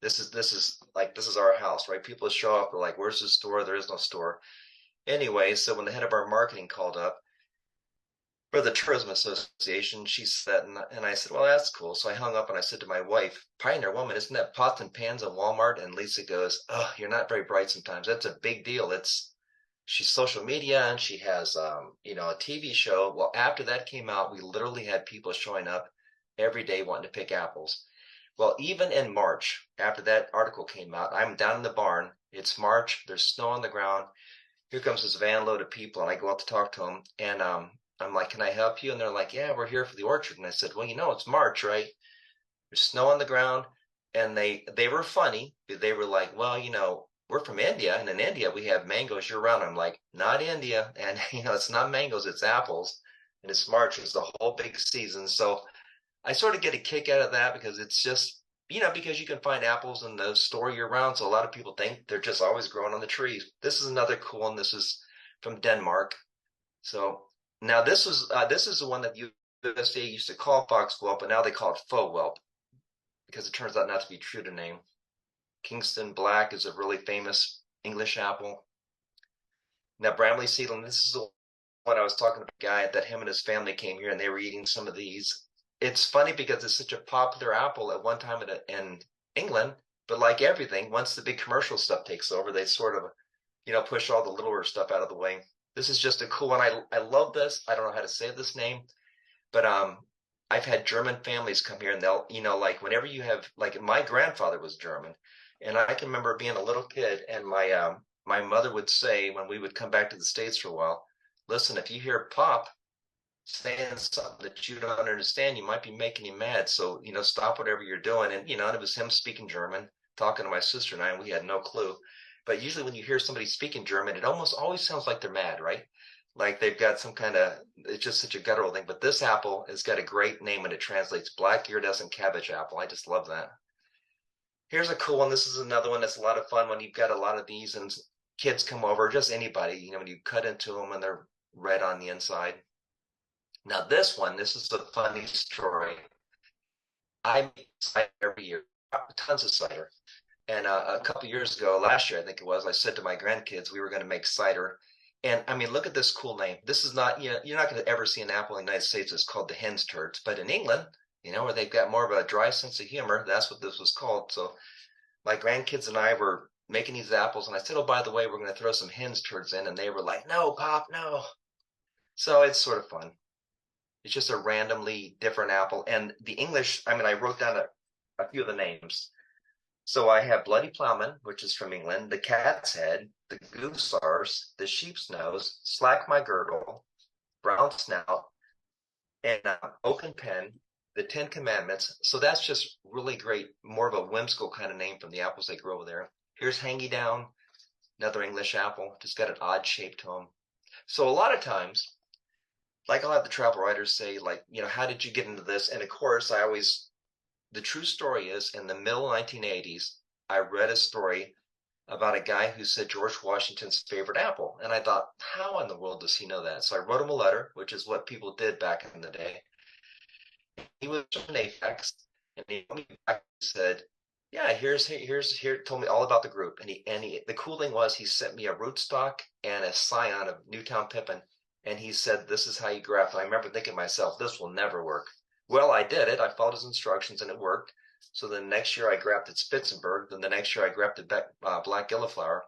This is our house, right? People show up, they're like, "Where's the store?" There is no store. Anyway, so when the head of our marketing called up for the Tourism Association, she said, and I said, "Well, that's cool." So I hung up and I said to my wife, "Pioneer Woman, isn't that pots and pans at Walmart?" And Lisa goes, "Oh, you're not very bright sometimes. That's a big deal. She's social media, and she has, a TV show." Well, after that came out, we literally had people showing up every day wanting to pick apples. Well, even in March, after that article came out, I'm down in the barn. It's March. There's snow on the ground. Here comes this van load of people, and I go out to talk to them. And I'm like, "Can I help you?" And they're like, "Yeah, we're here for the orchard." And I said, "Well, it's March, right? There's snow on the ground." And they were funny. They were like, "Well, we're from India, and in India we have mangoes year round." I'm like, "Not India, and it's not mangoes, it's apples, and it's March. It's the whole big season." So I sort of get a kick out of that because it's just, because you can find apples in the store year round. So a lot of people think they're just always growing on the trees. This is another cool one. This is from Denmark. So now this is the one that USDA used to call foxglove, but now they call it faux whelp because it turns out not to be true to name. Kingston Black is a really famous English apple. Now Bramley seedling, this is the one I was talking to a guy that him and his family came here and they were eating some of these. It's funny because it's such a popular apple at one time in England, but like everything, once the big commercial stuff takes over, they sort of, push all the littler stuff out of the way. This is just a cool one. I love this. I don't know how to say this name, but I've had German families come here and they'll, like whenever you have, like my grandfather was German, and I can remember being a little kid and my mother would say when we would come back to the States for a while, "Listen, if you hear Pop saying something that you don't understand, you might be making him mad. So, stop whatever you're doing." And, and it was him speaking German, talking to my sister and I, and we had no clue. But usually when you hear somebody speaking German, it almost always sounds like they're mad, right? Like they've got some kind of, it's just such a guttural thing. But this apple has got a great name and it translates black iridescent cabbage apple. I just love that. Here's a cool one. This is another one that's a lot of fun when you've got a lot of these and kids come over, just anybody, when you cut into them and they're red on the inside. Now this is a funny story. I make cider every year, tons of cider. And a couple years ago, last year I think it was, I said to my grandkids we were going to make cider. And I mean, look at this cool name. This is not, you're not going to ever see an apple in the United States that's called the hen's turds. But in England, where they've got more of a dry sense of humor, that's what this was called. So my grandkids and I were making these apples, and I said, "Oh, by the way, we're going to throw some hen's turds in." And they were like, "No, Pop, no." So it's sort of fun. It's just a randomly different apple. And the English, I mean, I wrote down a few of the names. So I have Bloody Plowman, which is from England, the Cat's Head, the Goose Arse, the Sheep's Nose, Slack My Girdle, Brown Snout, and Oaken Pen, the Ten Commandments. So that's just really great, more of a whimsical kind of name from the apples they grow over there. Here's Hangy Down, another English apple, just got an odd shape to them. So a lot of times, like I'll have the travel writers say, like, "How did you get into this?" And of course, the true story is in the middle 1980s, I read a story about a guy who said George Washington's favorite apple. And I thought, how in the world does he know that? So I wrote him a letter, which is what people did back in the day. He was from NAFEX, and he told me back, he said, "Yeah, here, told me all about the group." The cool thing was he sent me a rootstock and a scion of Newtown Pippin. And he said, "This is how you graft." And I remember thinking to myself, this will never work. Well, I did it. I followed his instructions and it worked. So then next year I grafted Spitzenberg. Then the next year I grafted black gilliflower.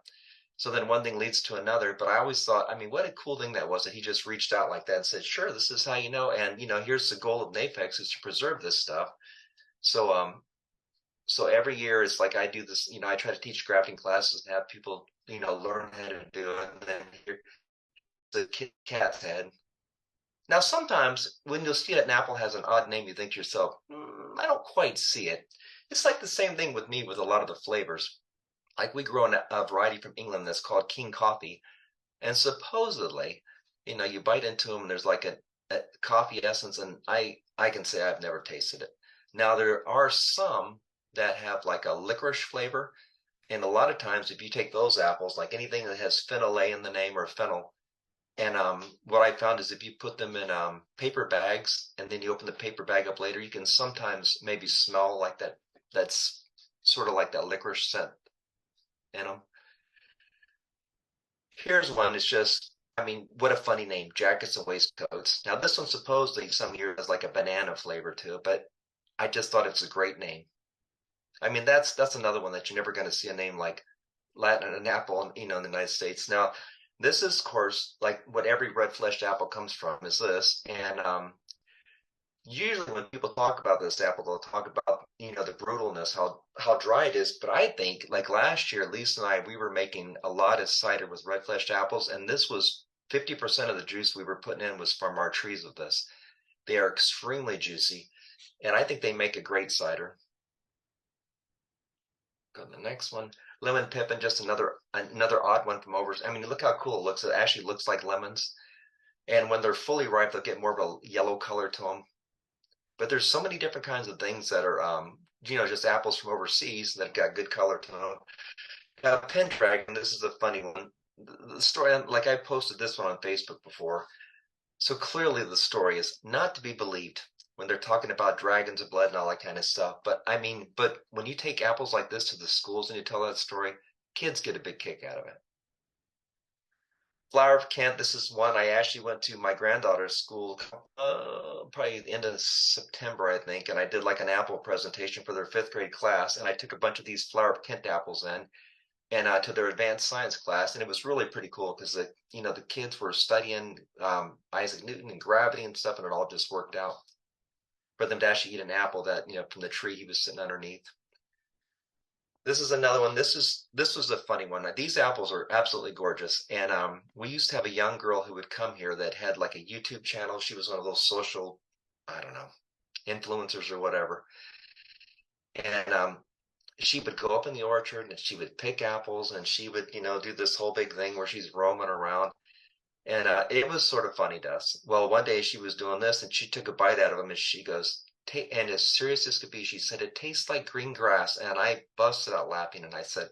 So then one thing leads to another. But I always thought, I mean, what a cool thing that was that he just reached out like that and said, "Sure, this is how you know." And, here's the goal of NAFEX is to preserve this stuff. So every year it's like I do this, I try to teach grafting classes and have people, learn how to do it. And then here, the Cat's Head. Now, sometimes when you'll see an apple has an odd name, you think to yourself, I don't quite see it. It's like the same thing with me with a lot of the flavors. Like we grow a variety from England that's called King Coffee. And supposedly, you bite into them and there's like a coffee essence. And I can say I've never tasted it. Now, there are some that have like a licorice flavor. And a lot of times, if you take those apples, like anything that has phenol in the name or fennel, and what I found is if you put them in paper bags and then you open the paper bag up later, you can sometimes maybe smell like that. That's sort of like that licorice scent in them. Here's one. It's just, I mean, what a funny name, Jackets and Waistcoats. Now, this one supposedly some years has like a banana flavor to it, but I just thought it's a great name. I mean, that's another one that you're never going to see a name like Latin an apple, in the United States. Now, this is, of course, like what every red-fleshed apple comes from is this. And usually when people talk about this apple, they'll talk about, the brutalness, how dry it is. But I think like last year, Lisa and I, we were making a lot of cider with red fleshed apples, and this was 50% of the juice we were putting in was from our trees of this. They are extremely juicy, and I think they make a great cider. Go to the next one. Lemon pippin, just another odd one from over. I mean, look how cool it looks. It actually looks like lemons. And when they're fully ripe, they'll get more of a yellow color to them. But there's so many different kinds of things that are, just apples from overseas that got good color to them. Now, Pendragon, this is a funny one. The story, like I posted this one on Facebook before. So clearly the story is not to be believed when they're talking about dragons of blood and all that kind of stuff. But I mean, when you take apples like this to the schools and you tell that story, kids get a big kick out of it. Flower of Kent, this is one I actually went to my granddaughter's school probably the end of September, I think, and I did like an apple presentation for their 5th grade class, and I took a bunch of these Flower of Kent apples in and to their advanced science class, and it was really pretty cool because the kids were studying Isaac Newton and gravity and stuff, and it all just worked out for them to actually eat an apple that from the tree he was sitting underneath. This is another one. This was a funny one. These apples are absolutely gorgeous. And we used to have a young girl who would come here that had like a YouTube channel. She was one of those social, I don't know, influencers or whatever. And she would go up in the orchard and she would pick apples and she would, do this whole big thing where she's roaming around. And it was sort of funny to us. Well, one day she was doing this and she took a bite out of them and she goes, and as serious as could be, she said, "It tastes like green grass." And I busted out laughing and I said,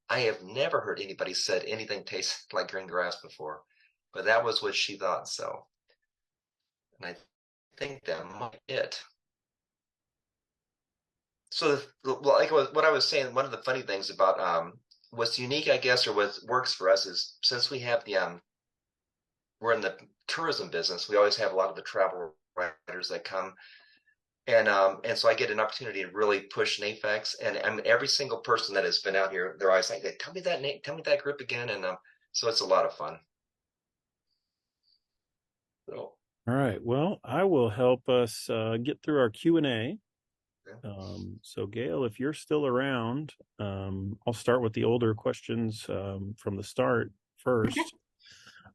I have never heard anybody said anything tastes like green grass before. But that was what she thought. So, and I think that might be it. So, like what I was saying, one of the funny things about what's unique, I guess, or what works for us is since we have we're in the tourism business, we always have a lot of the travel writers that come. And so I get an opportunity to really push NAFEX, and I mean every single person that has been out here, they're always like, "Tell me that name, tell me that group again," and so it's a lot of fun. So, All right. Well, I will help us get through our Q&A. So Gayle, if you're still around, I'll start with the older questions from the start first. Okay.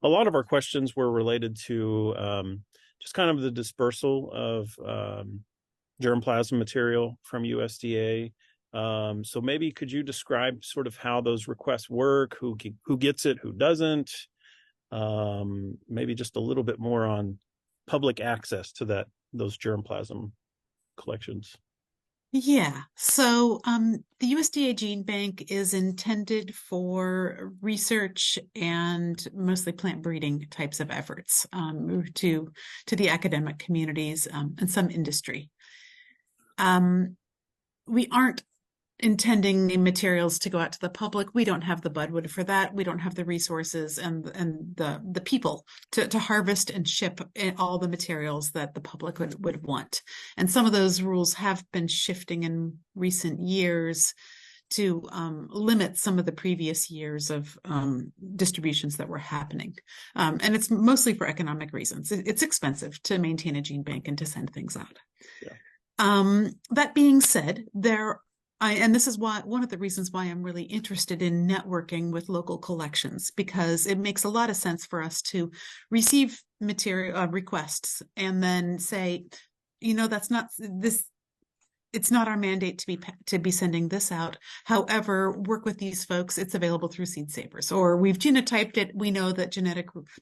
A lot of our questions were related to just kind of the dispersal of germplasm material from USDA. So maybe could you describe sort of how those requests work, who gets it, who doesn't? Maybe just a little bit more on public access to those germplasm collections. Yeah, so the USDA Gene Bank is intended for research and mostly plant breeding types of efforts to the academic communities and some industry. We aren't intending materials to go out to the public. We don't have the budwood for that. We don't have the resources and the people to harvest and ship all the materials that the public would want. And some of those rules have been shifting in recent years to limit some of the previous years of distributions that were happening. And it's mostly for economic reasons. It's expensive to maintain a gene bank and to send things out. Yeah. That being said, and this is one of the reasons why I'm really interested in networking with local collections, because it makes a lot of sense for us to receive material requests and then say, that's not this. It's not our mandate to be sending this out. However, work with these folks. It's available through Seed Savers, or we've genotyped it. We know that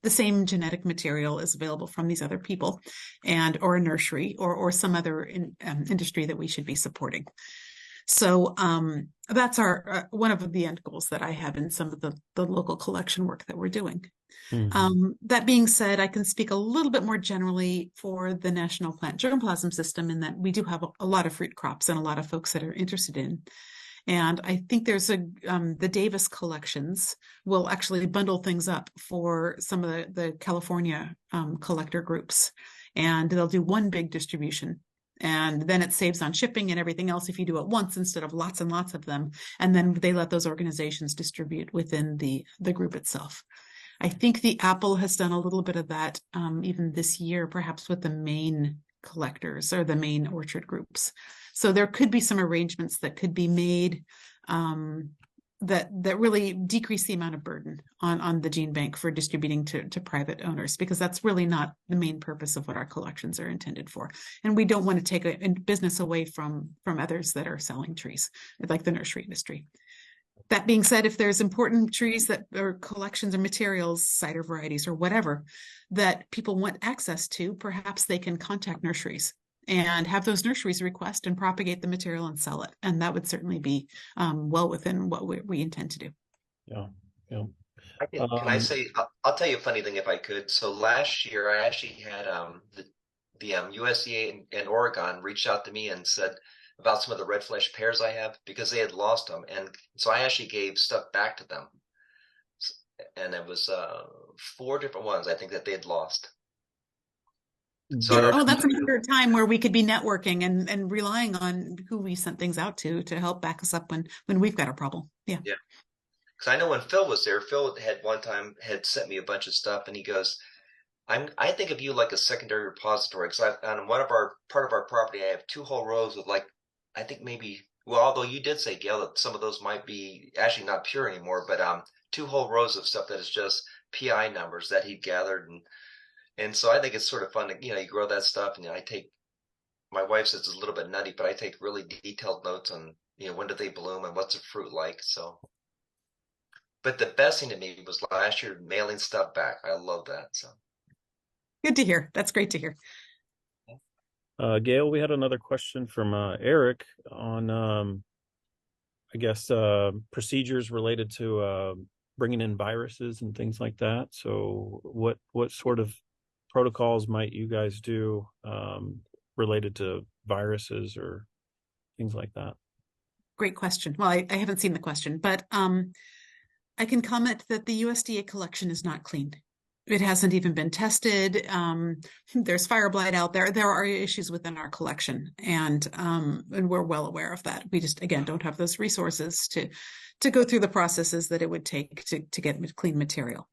the same genetic material is available from these other people, or a nursery, or some other industry that we should be supporting. So that's one of the end goals that I have in some of the local collection work that we're doing. Mm-hmm. That being said, I can speak a little bit more generally for the National Plant Germplasm System in that we do have a lot of fruit crops and a lot of folks that are interested in. And I think there's the Davis collections will actually bundle things up for some of the California collector groups. And they'll do one big distribution. And then it saves on shipping and everything else if you do it once instead of lots and lots of them. And then they let those organizations distribute within the group itself. I think the Apple has done a little bit of that even this year, perhaps with the Maine collectors or the main orchard groups. So there could be some arrangements that could be made that really decrease the amount of burden on the gene bank for distributing to private owners, because that's really not the main purpose of what our collections are intended for. And we don't want to take a business away from others that are selling trees, like the nursery industry. That being said, if there's important trees that or collections or materials, cider varieties or whatever, that people want access to, perhaps they can contact nurseries and have those nurseries request and propagate the material and sell it. And that would certainly be well within what we intend to do. Yeah, yeah. Can I say, I'll tell you a funny thing if I could. So last year, I actually had the USDA in Oregon reached out to me and said about some of the red flesh pears I have because they had lost them. And so I actually gave stuff back to them. And it was 4 different ones, I think, that they had lost. So I don't know. That's another time where we could be networking and relying on who we sent things out to help back us up when we've got a problem. Yeah. Yeah. Because I know when Phil was there, Phil had one time had sent me a bunch of stuff, and he goes, I think of you like a secondary repository. Because on part of our property, I have 2 whole rows of I think maybe, well, although you did say, Gail, that some of those might be actually not pure anymore, but 2 whole rows of stuff that is just PI numbers that he gathered, and so I think it's sort of fun to, you grow that stuff, and my wife says it's a little bit nutty, but I take really detailed notes on, when do they bloom and what's the fruit like. So, but the best thing to me was last year mailing stuff back. I love that. So good to hear. That's great to hear. Gail, we had another question from Eric on, I guess, procedures related to bringing in viruses and things like that. So what sort of protocols might you guys do related to viruses or things like that? Great question. Well, I haven't seen the question, but I can comment that the USDA collection is not clean. It hasn't even been tested. There's fire blight out there. There are issues within our collection, and we're well aware of that. We just, again, don't have those resources to go through the processes that it would take to get clean material.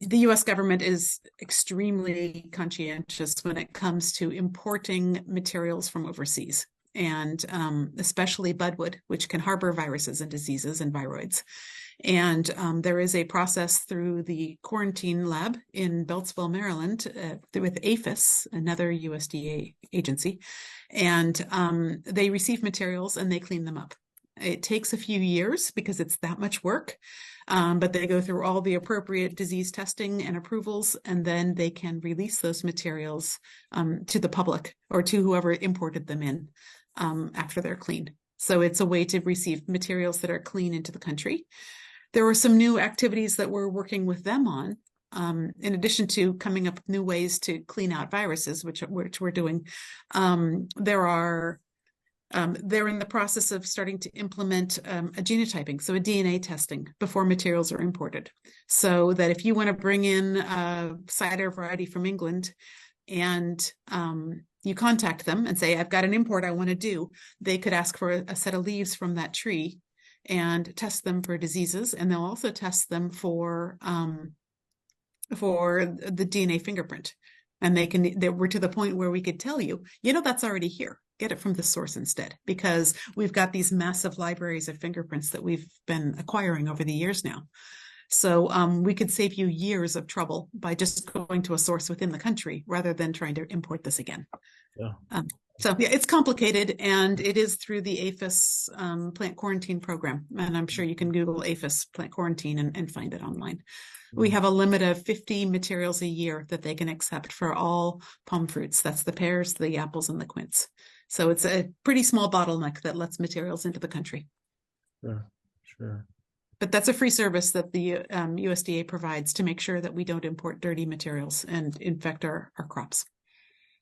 The U.S. government is extremely conscientious when it comes to importing materials from overseas, and especially budwood, which can harbor viruses and diseases and viroids. And there is a process through the quarantine lab in Beltsville, Maryland, with APHIS, another USDA agency, and they receive materials and they clean them up. It takes a few years because it's that much work, but they go through all the appropriate disease testing and approvals, and then they can release those materials to the public or to whoever imported them in after they're cleaned. So it's a way to receive materials that are clean into the country. There were some new activities that we're working with them on, in addition to coming up with new ways to clean out viruses, which we're doing. They're in the process of starting to implement a genotyping, so a DNA testing before materials are imported, so that if you want to bring in a cider variety from England and you contact them and say, I've got an import I want to do, they could ask for a set of leaves from that tree and test them for diseases, and they'll also test them for the DNA fingerprint. And we're to the point where we could tell you, that's already here. Get it from the source instead, because we've got these massive libraries of fingerprints that we've been acquiring over the years now. So we could save you years of trouble by just going to a source within the country rather than trying to import this again. Yeah. So yeah, it's complicated, and it is through the APHIS plant quarantine program. And I'm sure you can Google APHIS plant quarantine and find it online. We have a limit of 50 materials a year that they can accept for all palm fruits. That's the pears, the apples, and the quince. So it's a pretty small bottleneck that lets materials into the country. Sure. But that's a free service that the USDA provides to make sure that we don't import dirty materials and infect our crops.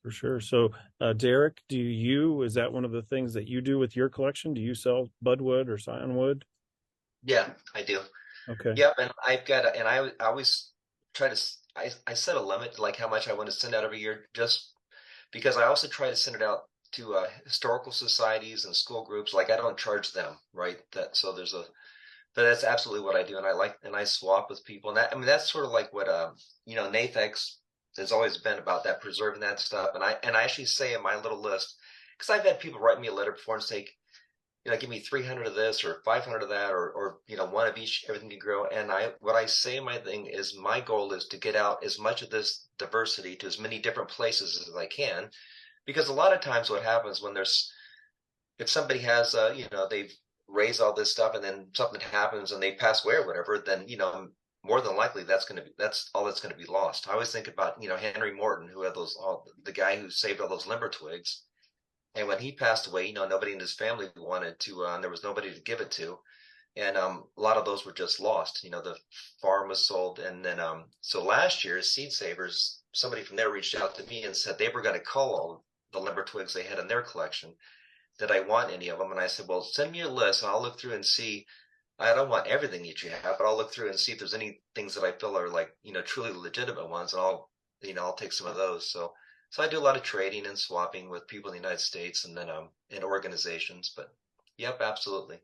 For sure. So, Derek, is that one of the things that you do with your collection? Do you sell budwood or scionwood? Yeah, I do. Okay. Yep, and I always try to, I set a limit, like how much I want to send out every year, just because I also try to send it out to historical societies and school groups. Like I don't charge them, right? But that's absolutely what I do, and I swap with people, and that's sort of like what NAFEX has always been about that, preserving that stuff. And I actually say in my little list, because I've had people write me a letter before and say, give me 300 of this or 500 of that, or one of each, everything can grow. And what I say in my thing is my goal is to get out as much of this diversity to as many different places as I can, because a lot of times what happens when if somebody has, they've raised all this stuff and then something happens and they pass away or whatever, then, more than likely that's all that's going to be lost. I always think about, Henry Morton, who had the guy who saved all those limber twigs. And when he passed away, nobody in his family wanted to, and there was nobody to give it to. And a lot of those were just lost. The farm was sold. And then, so last year, Seed Savers, somebody from there reached out to me and said they were going to cull all the limber twigs they had in their collection. Did I want any of them? And I said, well, send me a list and I'll look through and see. I don't want everything that you have, but I'll look through and see if there's any things that I feel are like, truly legitimate ones. And I'll take some of those. So I do a lot of trading and swapping with people in the United States and then in organizations. But yep, absolutely.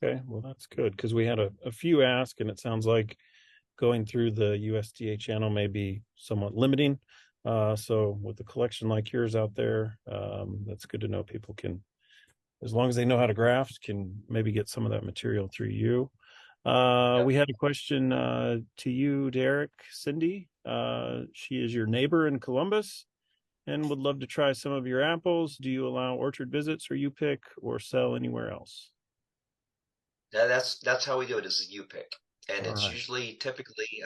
Okay, well, that's good, because we had a few ask, and it sounds like going through the USDA channel may be somewhat limiting. So with a collection like yours out there, that's good to know. People can, as long as they know how to graft, can maybe get some of that material through you. We had a question to you, Derek. Cindy, she is your neighbor in Columbus and would love to try some of your apples. Do you allow orchard visits, or you pick, or sell anywhere else? Yeah, that's how we do it, is a U-pick. And All it's right. usually, typically,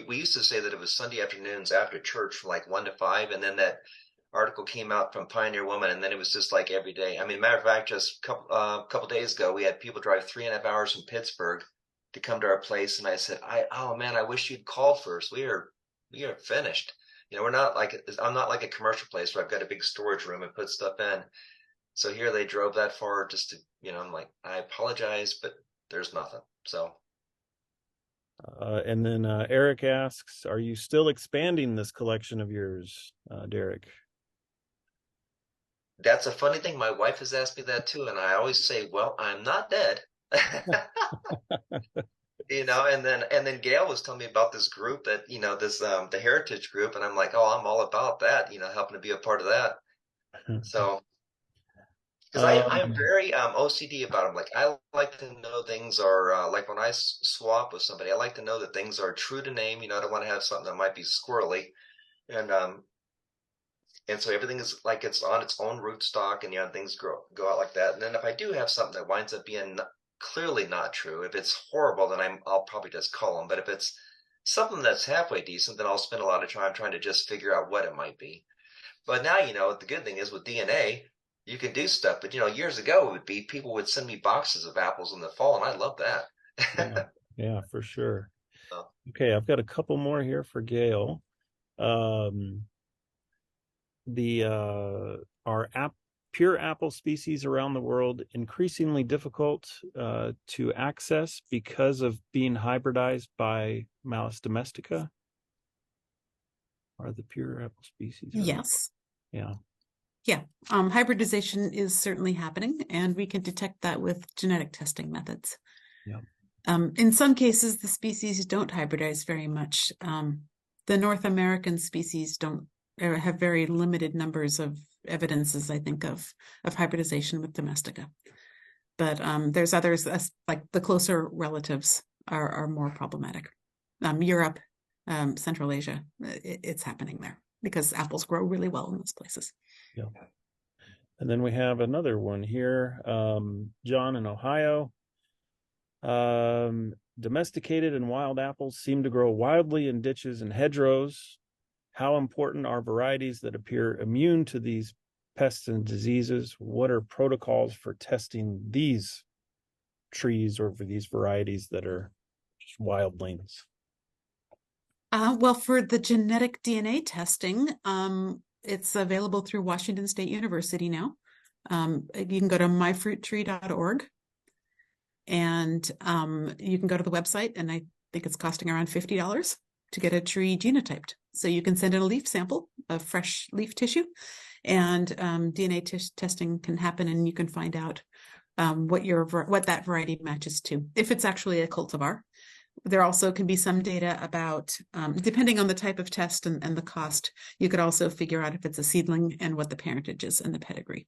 we used to say that it was Sunday afternoons after church from like 1 to 5. And then that article came out from Pioneer Woman, and then it was just like every day. Matter of fact, just a couple days ago, we had people drive 3.5 hours from Pittsburgh to come to our place. And I said, oh man, I wish you'd called first. We are finished. I'm not like a commercial place where I've got a big storage room and put stuff in. So here they drove that far just to, I'm like, I apologize, but there's nothing. So. And then Eric asks, are you still expanding this collection of yours, Derek? That's a funny thing. My wife has asked me that too. And I always say, well, I'm not dead. And then Gayle was telling me about this group that, this, the Heritage Group. And I'm like, oh, I'm all about that, helping to be a part of that. So. Because I'm very OCD about them. Like, I like to know things are like when I swap with somebody, I like to know that things are true to name. I don't want to have something that might be squirrely, and so everything is like it's on its own rootstock, and things go out like that. And then if I do have something that winds up being clearly not true, if it's horrible, then I'll probably just call them. But if it's something that's halfway decent, then I'll spend a lot of time trying to just figure out what it might be. But now the good thing is with DNA. You can do stuff, but years ago it would be people would send me boxes of apples in the fall, and I love that. Yeah, for sure. So. Okay, I've got a couple more here for Gayle. Are pure apple species around the world increasingly difficult to access because of being hybridized by Malus domestica? Are the pure apple species? Yes. Yeah. Yeah, hybridization is certainly happening, and we can detect that with genetic testing methods. Yeah. In some cases, the species don't hybridize very much. The North American species have very limited numbers of evidences, I think, of hybridization with domestica. But there's others, like the closer relatives are more problematic. Europe, Central Asia, it's happening there because apples grow really well in those places. Yeah. And then we have another one here. John in Ohio. Domesticated and wild apples seem to grow wildly in ditches and hedgerows. How important are varieties that appear immune to these pests and diseases? What are protocols for testing these trees or for these varieties that are just wildlings? Well, for the genetic DNA testing, it's available through Washington State University now. You can go to myfruittree.org, and you can go to the website, and I think it's costing around $50 to get a tree genotyped. So you can send in a leaf sample of fresh leaf tissue, and DNA testing can happen, and you can find out what that variety matches to, if it's actually a cultivar, There also can be some data about, depending on the type of test and the cost, you could also figure out if it's a seedling and what the parentage is and the pedigree.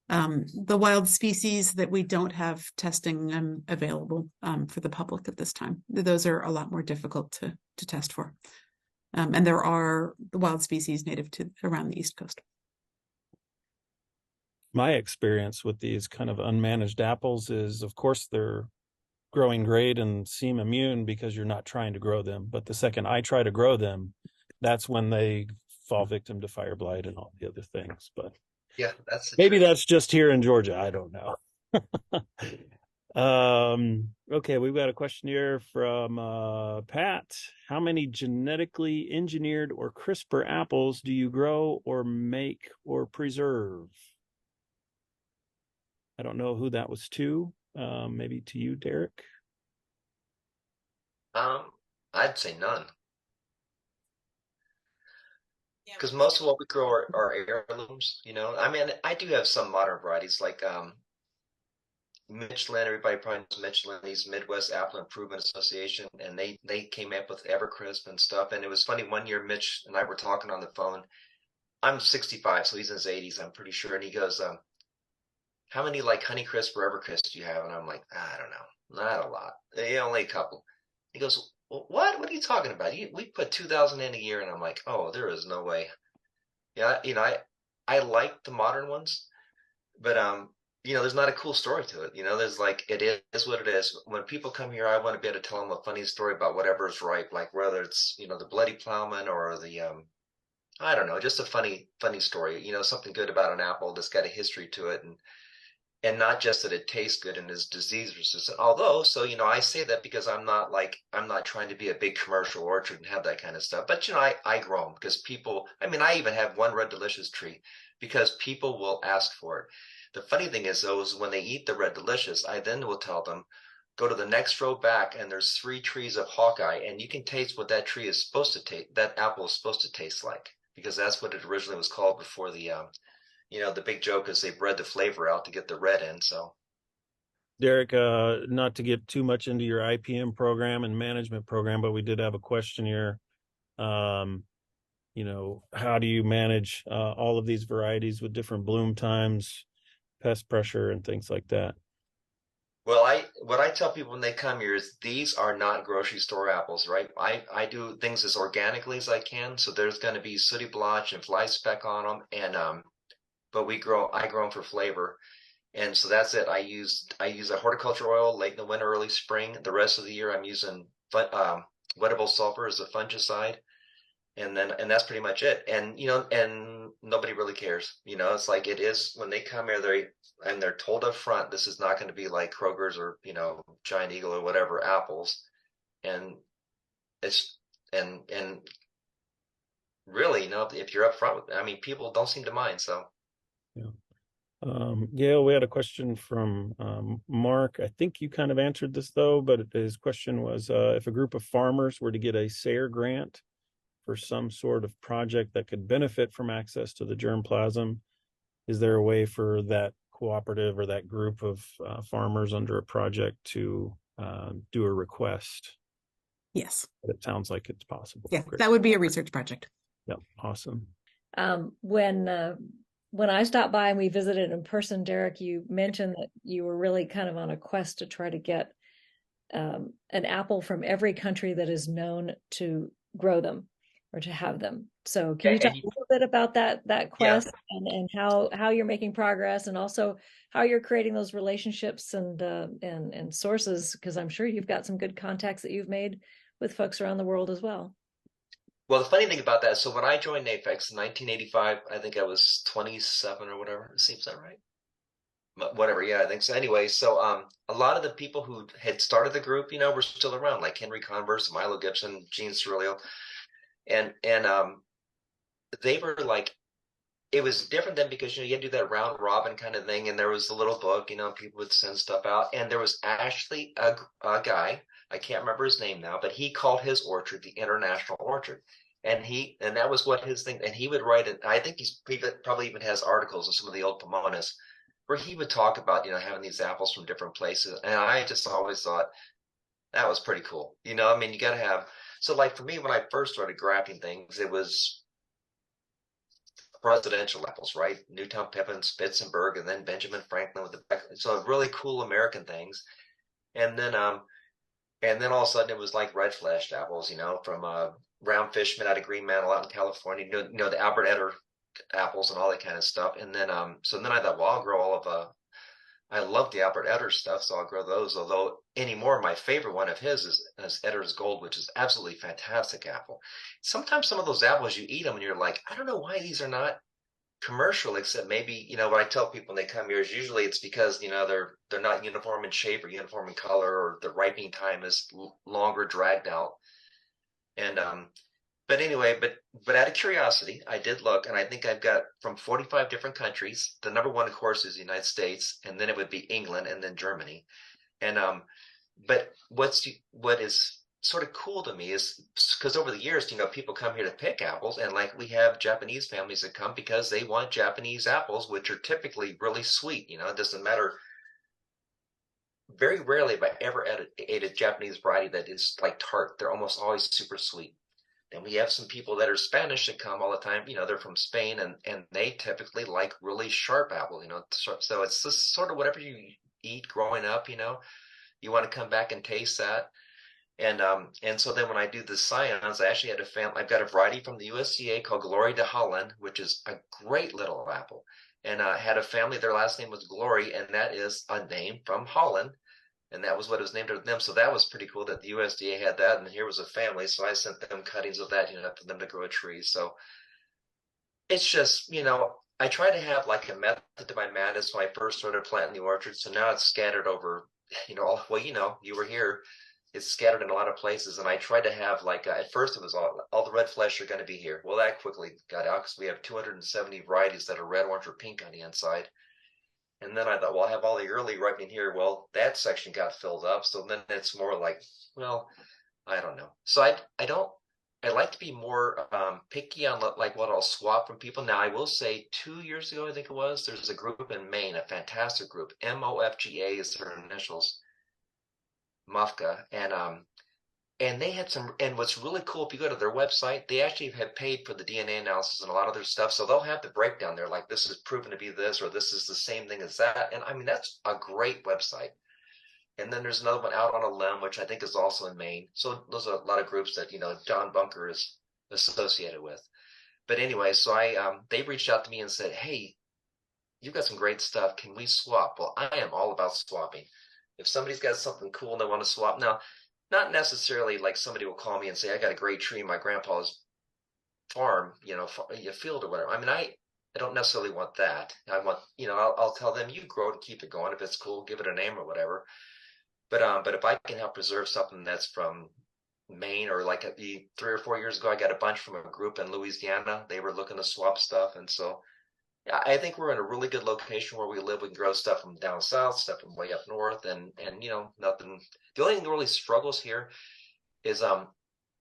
The wild species that we don't have testing available for the public at this time, those are a lot more difficult to test for. And there are the wild species native to around the East Coast. My experience with these kind of unmanaged apples is, of course, they're growing great and seem immune because you're not trying to grow them. But the second I try to grow them, that's when they fall victim to fire blight and all the other things. But Yeah, that's the maybe truth. that's just here in Georgia. I don't know. Okay, we've got a question here from Pat. How many genetically engineered or CRISPR apples do you grow or make or preserve? I don't know who that was to. Maybe to you, Derek. I'd say none. Because most of what we grow are heirlooms, you know. I mean, I do have some modern varieties like Michelin. Everybody probably knows Michelin, these Midwest Apple Improvement Association, and they came up with Evercrisp and stuff. And it was funny, one year Mitch and I were talking on the phone. I'm 65, so he's in his 80s, I'm pretty sure. And he goes, how many like Honeycrisp or Evercrisp do you have? And I'm like, I don't know, not a lot. Only a couple. He goes, well, what are you talking about? We put 2,000 in a year. And I'm like, oh, there is no way. Yeah, I like the modern ones, but there's not a cool story to it. There's like, it is what it is. When people come here, I want to be able to tell them a funny story about whatever's ripe, like whether it's the Bloody Plowman or the I don't know, just a funny story. Something good about an apple that's got a history to it, and not just that it tastes good and is disease resistant. Although, so I say that because I'm not trying to be a big commercial orchard and have that kind of stuff. But I grow them because people. I mean, I even have one Red Delicious tree because people will ask for it. The funny thing is, though, is when they eat the Red Delicious, I then will tell them, go to the next row back, and there's 3 trees of Hawkeye, and you can taste what that tree is supposed to taste. That apple is supposed to taste like, because that's what it originally was called before the big joke is they bred the flavor out to get the red in. So, Derek, not to get too much into your IPM program and management program, but we did have a question here. How do you manage all of these varieties with different bloom times, pest pressure, and things like that? well, what I tell people when they come here is these are not grocery store apples, right? I do things as organically as I can, so there's going to be sooty blotch and fly speck on them, and but I grow them for flavor. And so that's it. I use a horticulture oil late in the winter, early spring. The rest of the year, I'm using wettable sulfur as a fungicide, and that's pretty much it. And and nobody really cares. It's like it is when they come here. They're told up front, this is not going to be like Kroger's or Giant Eagle or whatever apples, and it's and really, if you're up front with, I mean, people don't seem to mind. So. Yeah. Gayle, we had a question from Mark. I think you kind of answered this though, but his question was if a group of farmers were to get a SARE grant for some sort of project that could benefit from access to the germplasm, is there a way for that cooperative or that group of farmers under a project to do a request? Yes. But it sounds like it's possible. Yeah, Great. that would be a research project. Yeah, awesome. When I stopped by and we visited in person, Derek, you mentioned that you were really kind of on a quest to try to get an apple from every country that is known to grow them or to have them. So can you talk a little bit about that quest and how you're making progress, and also how you're creating those relationships and sources? Because I'm sure you've got some good contacts that you've made with folks around the world as well. Well, the funny thing about that, so when I joined NAFEX in 1985, I think I was 27 or whatever. Seems that right? Whatever, yeah, I think so. Anyway, so a lot of the people who had started the group, were still around, like Henry Converse, Milo Gibson, Gene Cirillo, and they were like, it was different then because you had to do that round robin kind of thing, and there was a little book, people would send stuff out, and there was actually a guy, I can't remember his name now, but he called his orchard the International Orchard. And that was what his thing, and he would write it. I think he probably even has articles in some of the old Pomonas where he would talk about, having these apples from different places. And I just always thought, That was pretty cool. You know, I mean, you got to have, so like for me, when I first started grafting things, it was presidential apples, right? Newtown Pippin, Spitzenberg, and then Benjamin Franklin with so really cool American things. And then all of a sudden it was like red fleshed apples, you know, from Round Fishman out of Green Mantle out in California, you know, the Albert Eder apples and all that kind of stuff. And then so then I thought, well, I'll grow all of I love the Albert Eder stuff, so I'll grow those. Although anymore, my favorite one of his is Eder's Gold, which is absolutely fantastic apple. Sometimes some of those apples you eat them and you're like, I don't know why these are not commercial, except maybe, you know, what I tell people when they come here is usually it's because, you know, they're not uniform in shape or uniform in color, or the ripening time is longer, dragged out. And but anyway, but out of curiosity, I did look, and I think I've got from 45 different countries. The number one, of course, is the United States, and then it would be England, and then Germany. And but what is sort of cool to me is because over the years, you know, people come here to pick apples, and like we have Japanese families that come because they want Japanese apples, which are typically really sweet. You know, it doesn't matter. Very rarely have I ever ate a Japanese variety that is like tart. They're almost always super sweet. And we have some people that are Spanish that come all the time. You know, they're from Spain, and they typically like really sharp apples. You know, so it's just sort of whatever you eat growing up. You know, you want to come back and taste that. And so then when I do the scions, I actually had I've got a variety from the USDA called Glory de Holland, which is a great little apple. And I had a family, their last name was Glory, and that is a name from Holland. And that was what it was named after them. So that was pretty cool that the USDA had that. And here was a family. So I sent them cuttings of that, you know, for them to grow a tree. So it's just, you know, I tried to have like a method to my madness when I first started planting the orchard. So now it's scattered over, you know, well, you know, you were here. It's scattered in a lot of places. And I tried to have like, at first it was all the red flesh are going to be here. Well, that quickly got out because we have 270 varieties that are red, orange, or pink on the inside. And then I thought, well, I have all the early ripening here. Well, that section got filled up. So then it's more like, well, I don't know. So I like to be more picky on like what I'll swap from people. Now, I will say 2 years ago, I think it was, there's a group in Maine, a fantastic group. MOFGA is their initials, MOFGA. And they had some, and what's really cool, if you go to their website, they actually have paid for the DNA analysis and a lot of their stuff. So they'll have the breakdown there, like this is proven to be this, or this is the same thing as that. And I mean, that's a great website. And then there's another one, Out on a Limb, which I think is also in Maine. So those are a lot of groups that, you know, John Bunker is associated with. But anyway, so they reached out to me and said, hey, you've got some great stuff. Can we swap? Well, I am all about swapping. If somebody's got something cool and they want to swap. Now, not necessarily like somebody will call me and say, I got a great tree in my grandpa's farm, you know, field or whatever. I mean, I don't necessarily want that. I want, you know, I'll tell them you grow it and keep it going. If it's cool, give it a name or whatever. But if I can help preserve something that's from Maine, or like 3 or 4 years ago, I got a bunch from a group in Louisiana. They were looking to swap stuff. And so yeah, I think we're in a really good location where we live. We can grow stuff from down south, stuff from way up north, and you know, nothing. The only thing that really struggles here is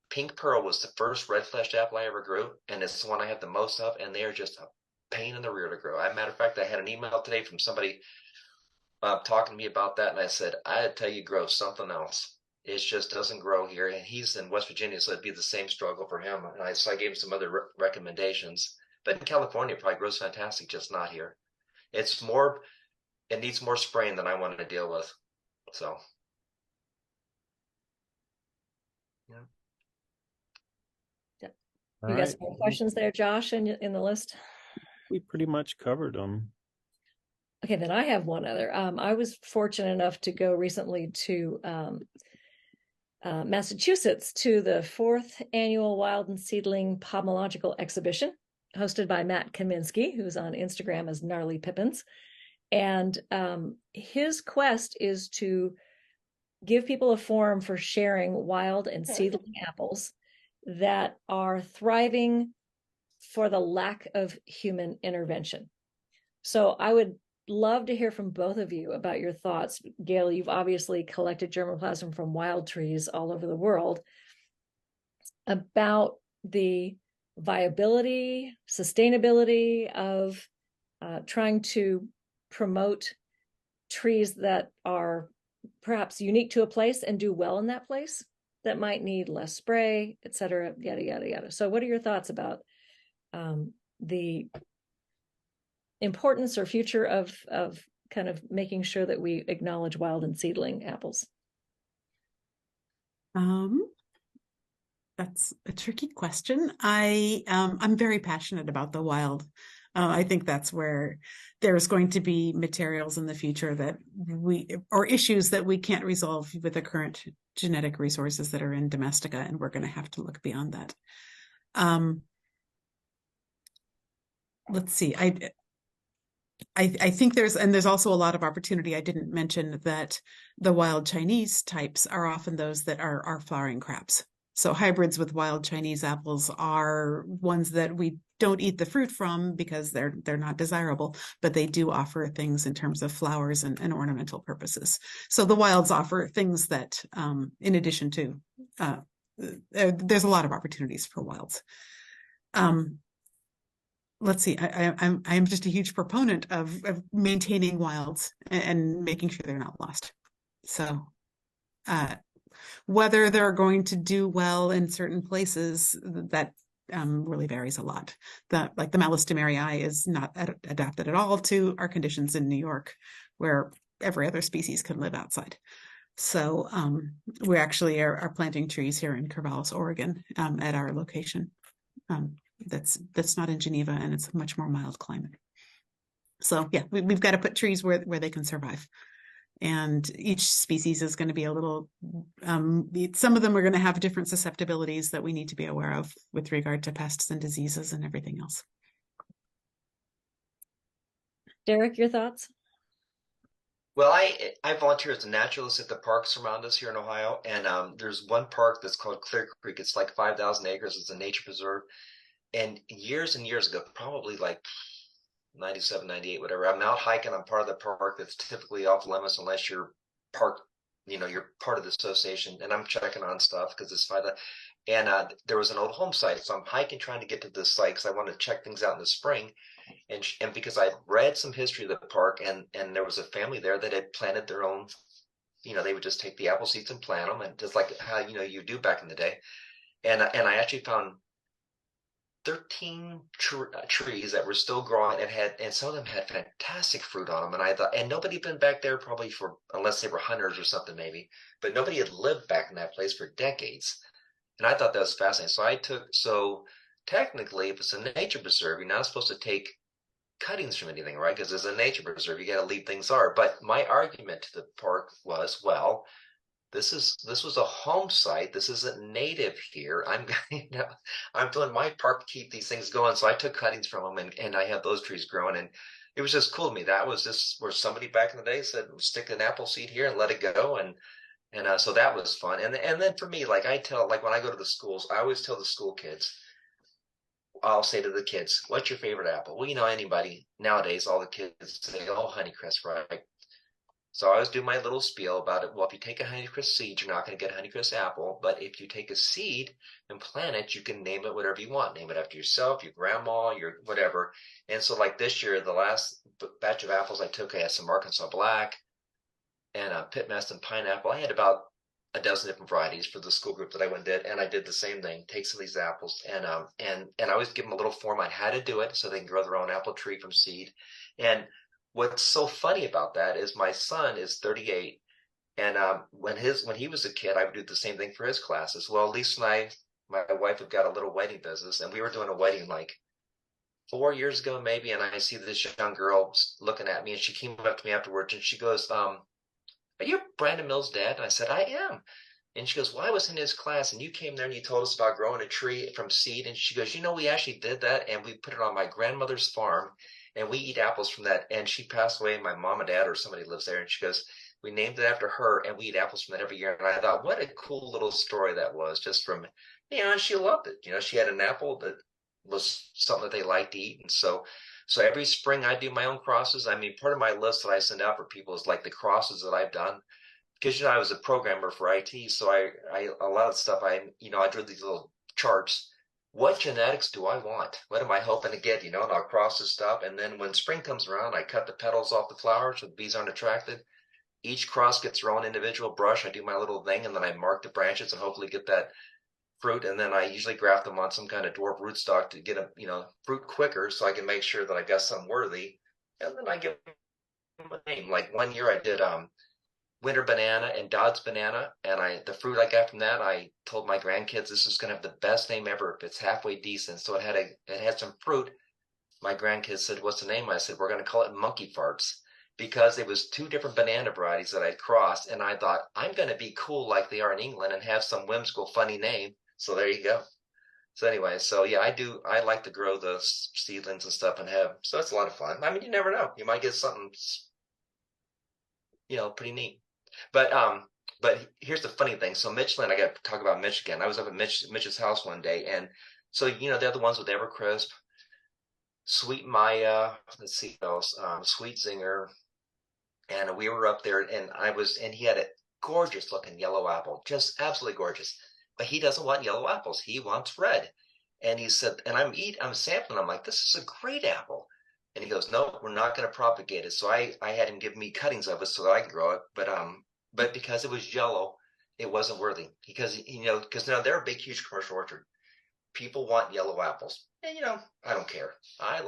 Pink Pearl was the first red fleshed apple I ever grew, and it's the one I have the most of, and they are just a pain in the rear to grow. As a matter of fact, I had an email today from somebody talking to me about that, and I said, I'd tell you grow something else. It just doesn't grow here, and he's in West Virginia, so it'd be the same struggle for him. And so I gave him some other recommendations. But in California, it probably grows fantastic, just not here. It's more, it needs more spraying than I wanted to deal with. So, yeah. Yep. All You got right. some more questions there, Josh, in the list? We pretty much covered them. Okay, then I have one other. I was fortunate enough to go recently to Massachusetts to the 4th annual Wild and Seedling Pomological Exhibition, hosted by Matt Kaminsky, who's on Instagram as Gnarly Pippins. And his quest is to give people a forum for sharing wild and seedling apples that are thriving for the lack of human intervention. So I would love to hear from both of you about your thoughts. Gayle, you've obviously collected germplasm from wild trees all over the world, about the viability, sustainability of trying to promote trees that are perhaps unique to a place and do well in that place that might need less spray, et cetera, yada, yada, yada. So what are your thoughts about the importance or future of kind of making sure that we acknowledge wild and seedling apples? That's a tricky question. I'm very passionate about the wild. I think that's where there's going to be materials in the future that or issues that we can't resolve with the current genetic resources that are in Domestica, and we're going to have to look beyond that. Let's see. I think there's also a lot of opportunity. I didn't mention that the wild Chinese types are often those that are flowering crops. So hybrids with wild Chinese apples are ones that we don't eat the fruit from because they're not desirable, but they do offer things in terms of flowers and ornamental purposes. So the wilds offer things that, in addition to, there's a lot of opportunities for wilds. Let's see, I'm just a huge proponent of maintaining wilds and making sure they're not lost. So whether they're going to do well in certain places, that really varies a lot. Like the Malus is not adapted at all to our conditions in New York, where every other species can live outside. So we actually are planting trees here in Corvallis, Oregon, at our location. That's not in Geneva, and it's a much more mild climate. So yeah, we've got to put trees where they can survive. And each species is going to be a little, some of them are going to have different susceptibilities that we need to be aware of with regard to pests and diseases and everything else. Derek, your thoughts? Well, I volunteer as a naturalist at the parks around us here in Ohio, and there's one park that's called Clear Creek. It's like 5,000 acres. It's a nature preserve. And years ago, probably like 97, 98, whatever, I'm out hiking. I'm part of the park that's typically off limits unless you're you're part of the association. And I'm checking on stuff because it's 5. And there was an old home site. So I'm hiking trying to get to this site because I want to check things out in the spring. And because I read some history of the park, and there was a family there that had planted their own, they would just take the apple seeds and plant them, and just like how, you do back in the day. And I actually found 13 trees that were still growing and some of them had fantastic fruit on them. And I thought, and nobody had been back there probably unless they were hunters or something maybe, but nobody had lived back in that place for decades. And I thought that was fascinating. So technically, if it's a nature preserve, you're not supposed to take cuttings from anything, right? Because it's a nature preserve, you got to leave things are. But my argument to the park was, well, this was a home site. This isn't native here. I'm doing my part to keep these things going. So I took cuttings from them, and I had those trees growing, and it was just cool to me. That was just where somebody back in the day said, stick an apple seed here and let it go, and so that was fun. And then for me, like when I go to the schools, I always tell the school kids, I'll say to the kids, what's your favorite apple? Well, anybody nowadays, all the kids say, oh, Honeycrisp, right? So I always do my little spiel about it. Well, if you take a Honeycrisp seed, you're not going to get a Honeycrisp apple. But if you take a seed and plant it, you can name it whatever you want. Name it after yourself, your grandma, your whatever. And so like this year, the last batch of apples I took, I had some Arkansas Black and a Pitmaster and pineapple. I had about a dozen different varieties for the school group that I went and did. And I did the same thing. Take some of these apples and I always give them a little form on how to do it so they can grow their own apple tree from seed. And what's so funny about that is my son is 38, and when he was a kid, I would do the same thing for his classes. Well, Lisa and my wife have got a little wedding business, and we were doing a wedding like 4 years ago maybe, and I see this young girl looking at me, and she came up to me afterwards, and she goes, "Are you Brandon Mills' dad?" And I said, "I am." And she goes, "Well, I was in his class, and you came there and you told us about growing a tree from seed." And she goes, "We actually did that, and we put it on my grandmother's farm. And we eat apples from that." And she passed away. My mom and dad or somebody lives there. And she goes, "We named it after her, and we eat apples from that every year." And I thought, what a cool little story that was, just from, and she loved it. She had an apple that was something that they liked to eat. And so every spring I do my own crosses. I mean, part of my list that I send out for people is like the crosses that I've done. Because, I was a programmer for IT. So I a lot of stuff, I drew these little charts. What genetics do I want? What am I hoping to get? And I'll cross this stuff. And then when spring comes around, I cut the petals off the flowers so the bees aren't attracted. Each cross gets their own individual brush. I do my little thing, and then I mark the branches and hopefully get that fruit. And then I usually graft them on some kind of dwarf rootstock to get them, fruit quicker, so I can make sure that I got some worthy. And then I give them a name. Like one year I did winter banana and Dodds banana, and the fruit I got from that, I told my grandkids this is gonna have the best name ever if it's halfway decent. So it had some fruit. My grandkids said, "What's the name?" I said, "We're gonna call it monkey farts." Because it was two different banana varieties that I'd crossed, and I thought I'm gonna be cool like they are in England and have some whimsical, funny name. So there you go. So anyway, so yeah, I like to grow the seedlings and stuff so it's a lot of fun. I mean, you never know. You might get something, pretty neat. But here's the funny thing. So Michelin, I got to talk about Mitch again. I was up at Mitch's house one day, and so they're the ones with Evercrisp, Sweet Maya, let's see what else, Sweet Zinger, and we were up there, and he had a gorgeous looking yellow apple, just absolutely gorgeous. But he doesn't want yellow apples. He wants red. And he said, and I'm sampling. I'm like, this is a great apple. And he goes, no, we're not going to propagate it. So I had him give me cuttings of it so that I can grow it. But because it was yellow, it wasn't worthy. Because now they're a big, huge commercial orchard. People want yellow apples. And I don't care. I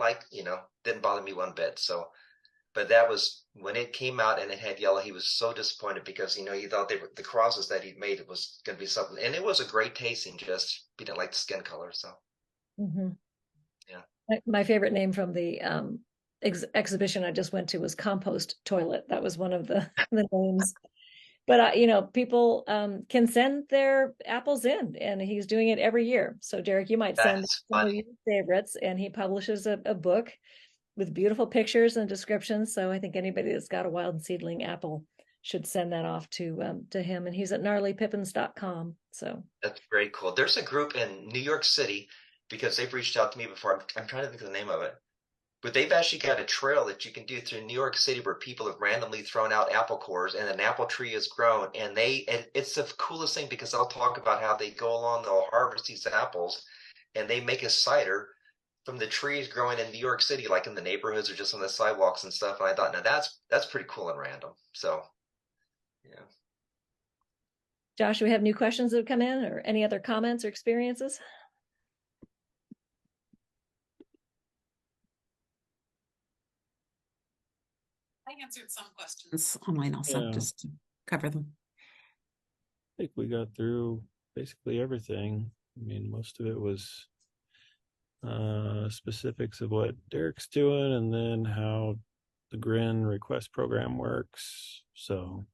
didn't bother me one bit. So, but that was when it came out and it had yellow, he was so disappointed because he thought the crosses that he'd made, it was going to be something, and it was a great tasting, just he didn't like the skin color. So yeah, my favorite name from the exhibition I just went to was Compost Toilet. That was one of the names. But people can send their apples in, and he's doing it every year. So Derek, you might send some of your favorites, and he publishes a book with beautiful pictures and descriptions. So I think anybody that's got a wild seedling apple should send that off to him. And he's at gnarlypippins.com. So that's very cool. There's a group in New York City, because they've reached out to me before. I'm trying to think of the name of it. But they've actually got a trail that you can do through New York City where people have randomly thrown out apple cores and an apple tree is grown. And it's the coolest thing because they'll talk about how they go along, they'll harvest these apples, and they make a cider from the trees growing in New York City, like in the neighborhoods or just on the sidewalks and stuff. And I thought, now that's pretty cool and random. So, yeah. Josh, do we have new questions that have come in, or any other comments or experiences? I answered some questions online also, just to cover them. I think we got through basically everything. I mean, most of it was specifics of what Derek's doing and then how the GRIN request program works. So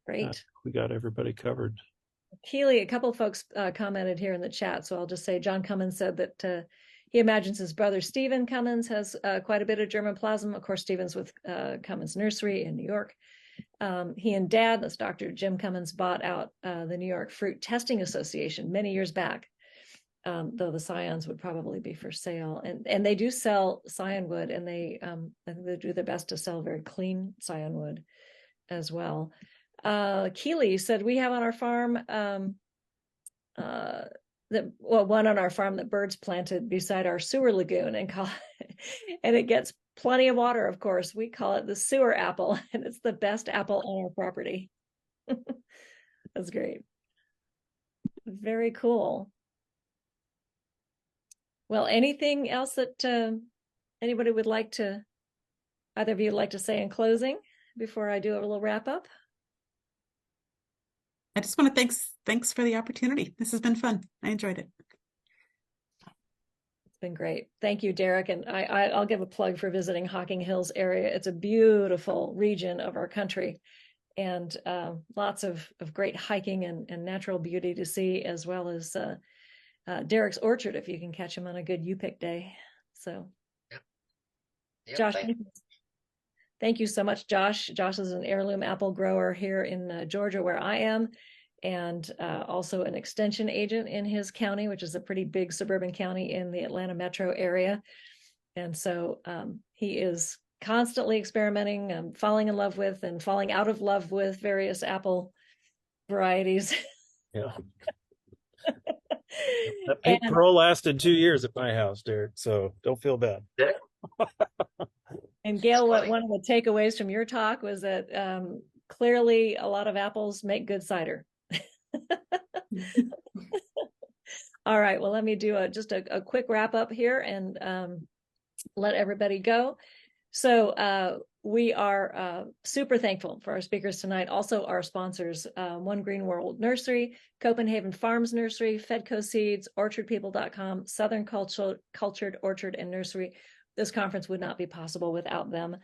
great. We got everybody covered. Keely, a couple of folks commented here in the chat, so I'll just say John Cummins said that he imagines his brother Stephen Cummins has quite a bit of germplasm. Of course, Stephen's with Cummins Nursery in New York. He and Dad, that's Dr. Jim Cummins, bought out the New York Fruit Testing Association many years back, though the scions would probably be for sale. And they do sell scion wood, and I think they do their best to sell very clean scion wood as well. Keely said we have on our farm one on our farm that birds planted beside our sewer lagoon and it gets plenty of water. Of course, we call it the sewer apple, and it's the best apple on our property. That's great. Very cool. Well, anything else that anybody would like to, either of you like to say in closing before I do a little wrap up? I just want to thanks for the opportunity. This has been fun. I enjoyed it. It's been great. Thank you, Derek. And I'll give a plug for visiting Hocking Hills area. It's a beautiful region of our country, and lots of great hiking and natural beauty to see, as well as Derek's orchard if you can catch him on a good U-pick day. So, Yep, Josh, thank you so much, Josh. Josh is an heirloom apple grower here in Georgia, where I am, and also an extension agent in his county, which is a pretty big suburban county in the Atlanta metro area. And so he is constantly experimenting, falling in love with and falling out of love with various apple varieties. Yeah. That pink pearl lasted 2 years at my house, Derek, so don't feel bad. And Gayle, one of the takeaways from your talk was that clearly a lot of apples make good cider. All right, well, let me do just a quick wrap up here and let everybody go. So we are super thankful for our speakers tonight. Also our sponsors, One Green World Nursery, Copenhagen Farms Nursery, Fedco Seeds, OrchardPeople.com, Southern Cultured Orchard and Nursery. This conference would not be possible without them.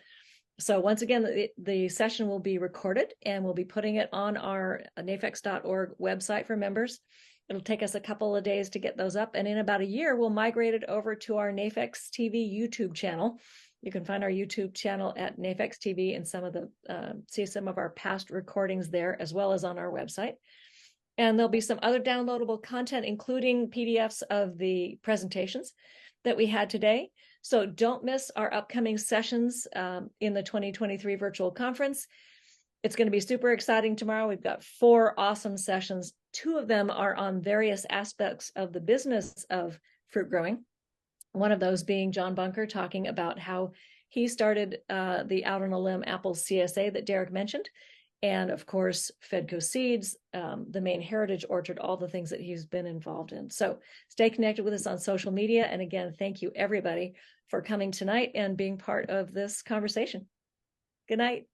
So once again, the session will be recorded and we'll be putting it on our nafex.org website for members. It'll take us a couple of days to get those up. And in about a year, we'll migrate it over to our NAFEX TV YouTube channel. You can find our YouTube channel at NAFEX TV and see some of our past recordings there, as well as on our website. And there'll be some other downloadable content, including PDFs of the presentations that we had today. So don't miss our upcoming sessions in the 2023 virtual conference. It's going to be super exciting tomorrow. We've got 4 awesome sessions. 2 of them are on various aspects of the business of fruit growing. One of those being John Bunker talking about how he started the Out on a Limb Apples CSA that Derek mentioned. And of course, Fedco Seeds, the Maine Heritage Orchard, all the things that he's been involved in. So stay connected with us on social media. And again, thank you everybody for coming tonight and being part of this conversation. Good night.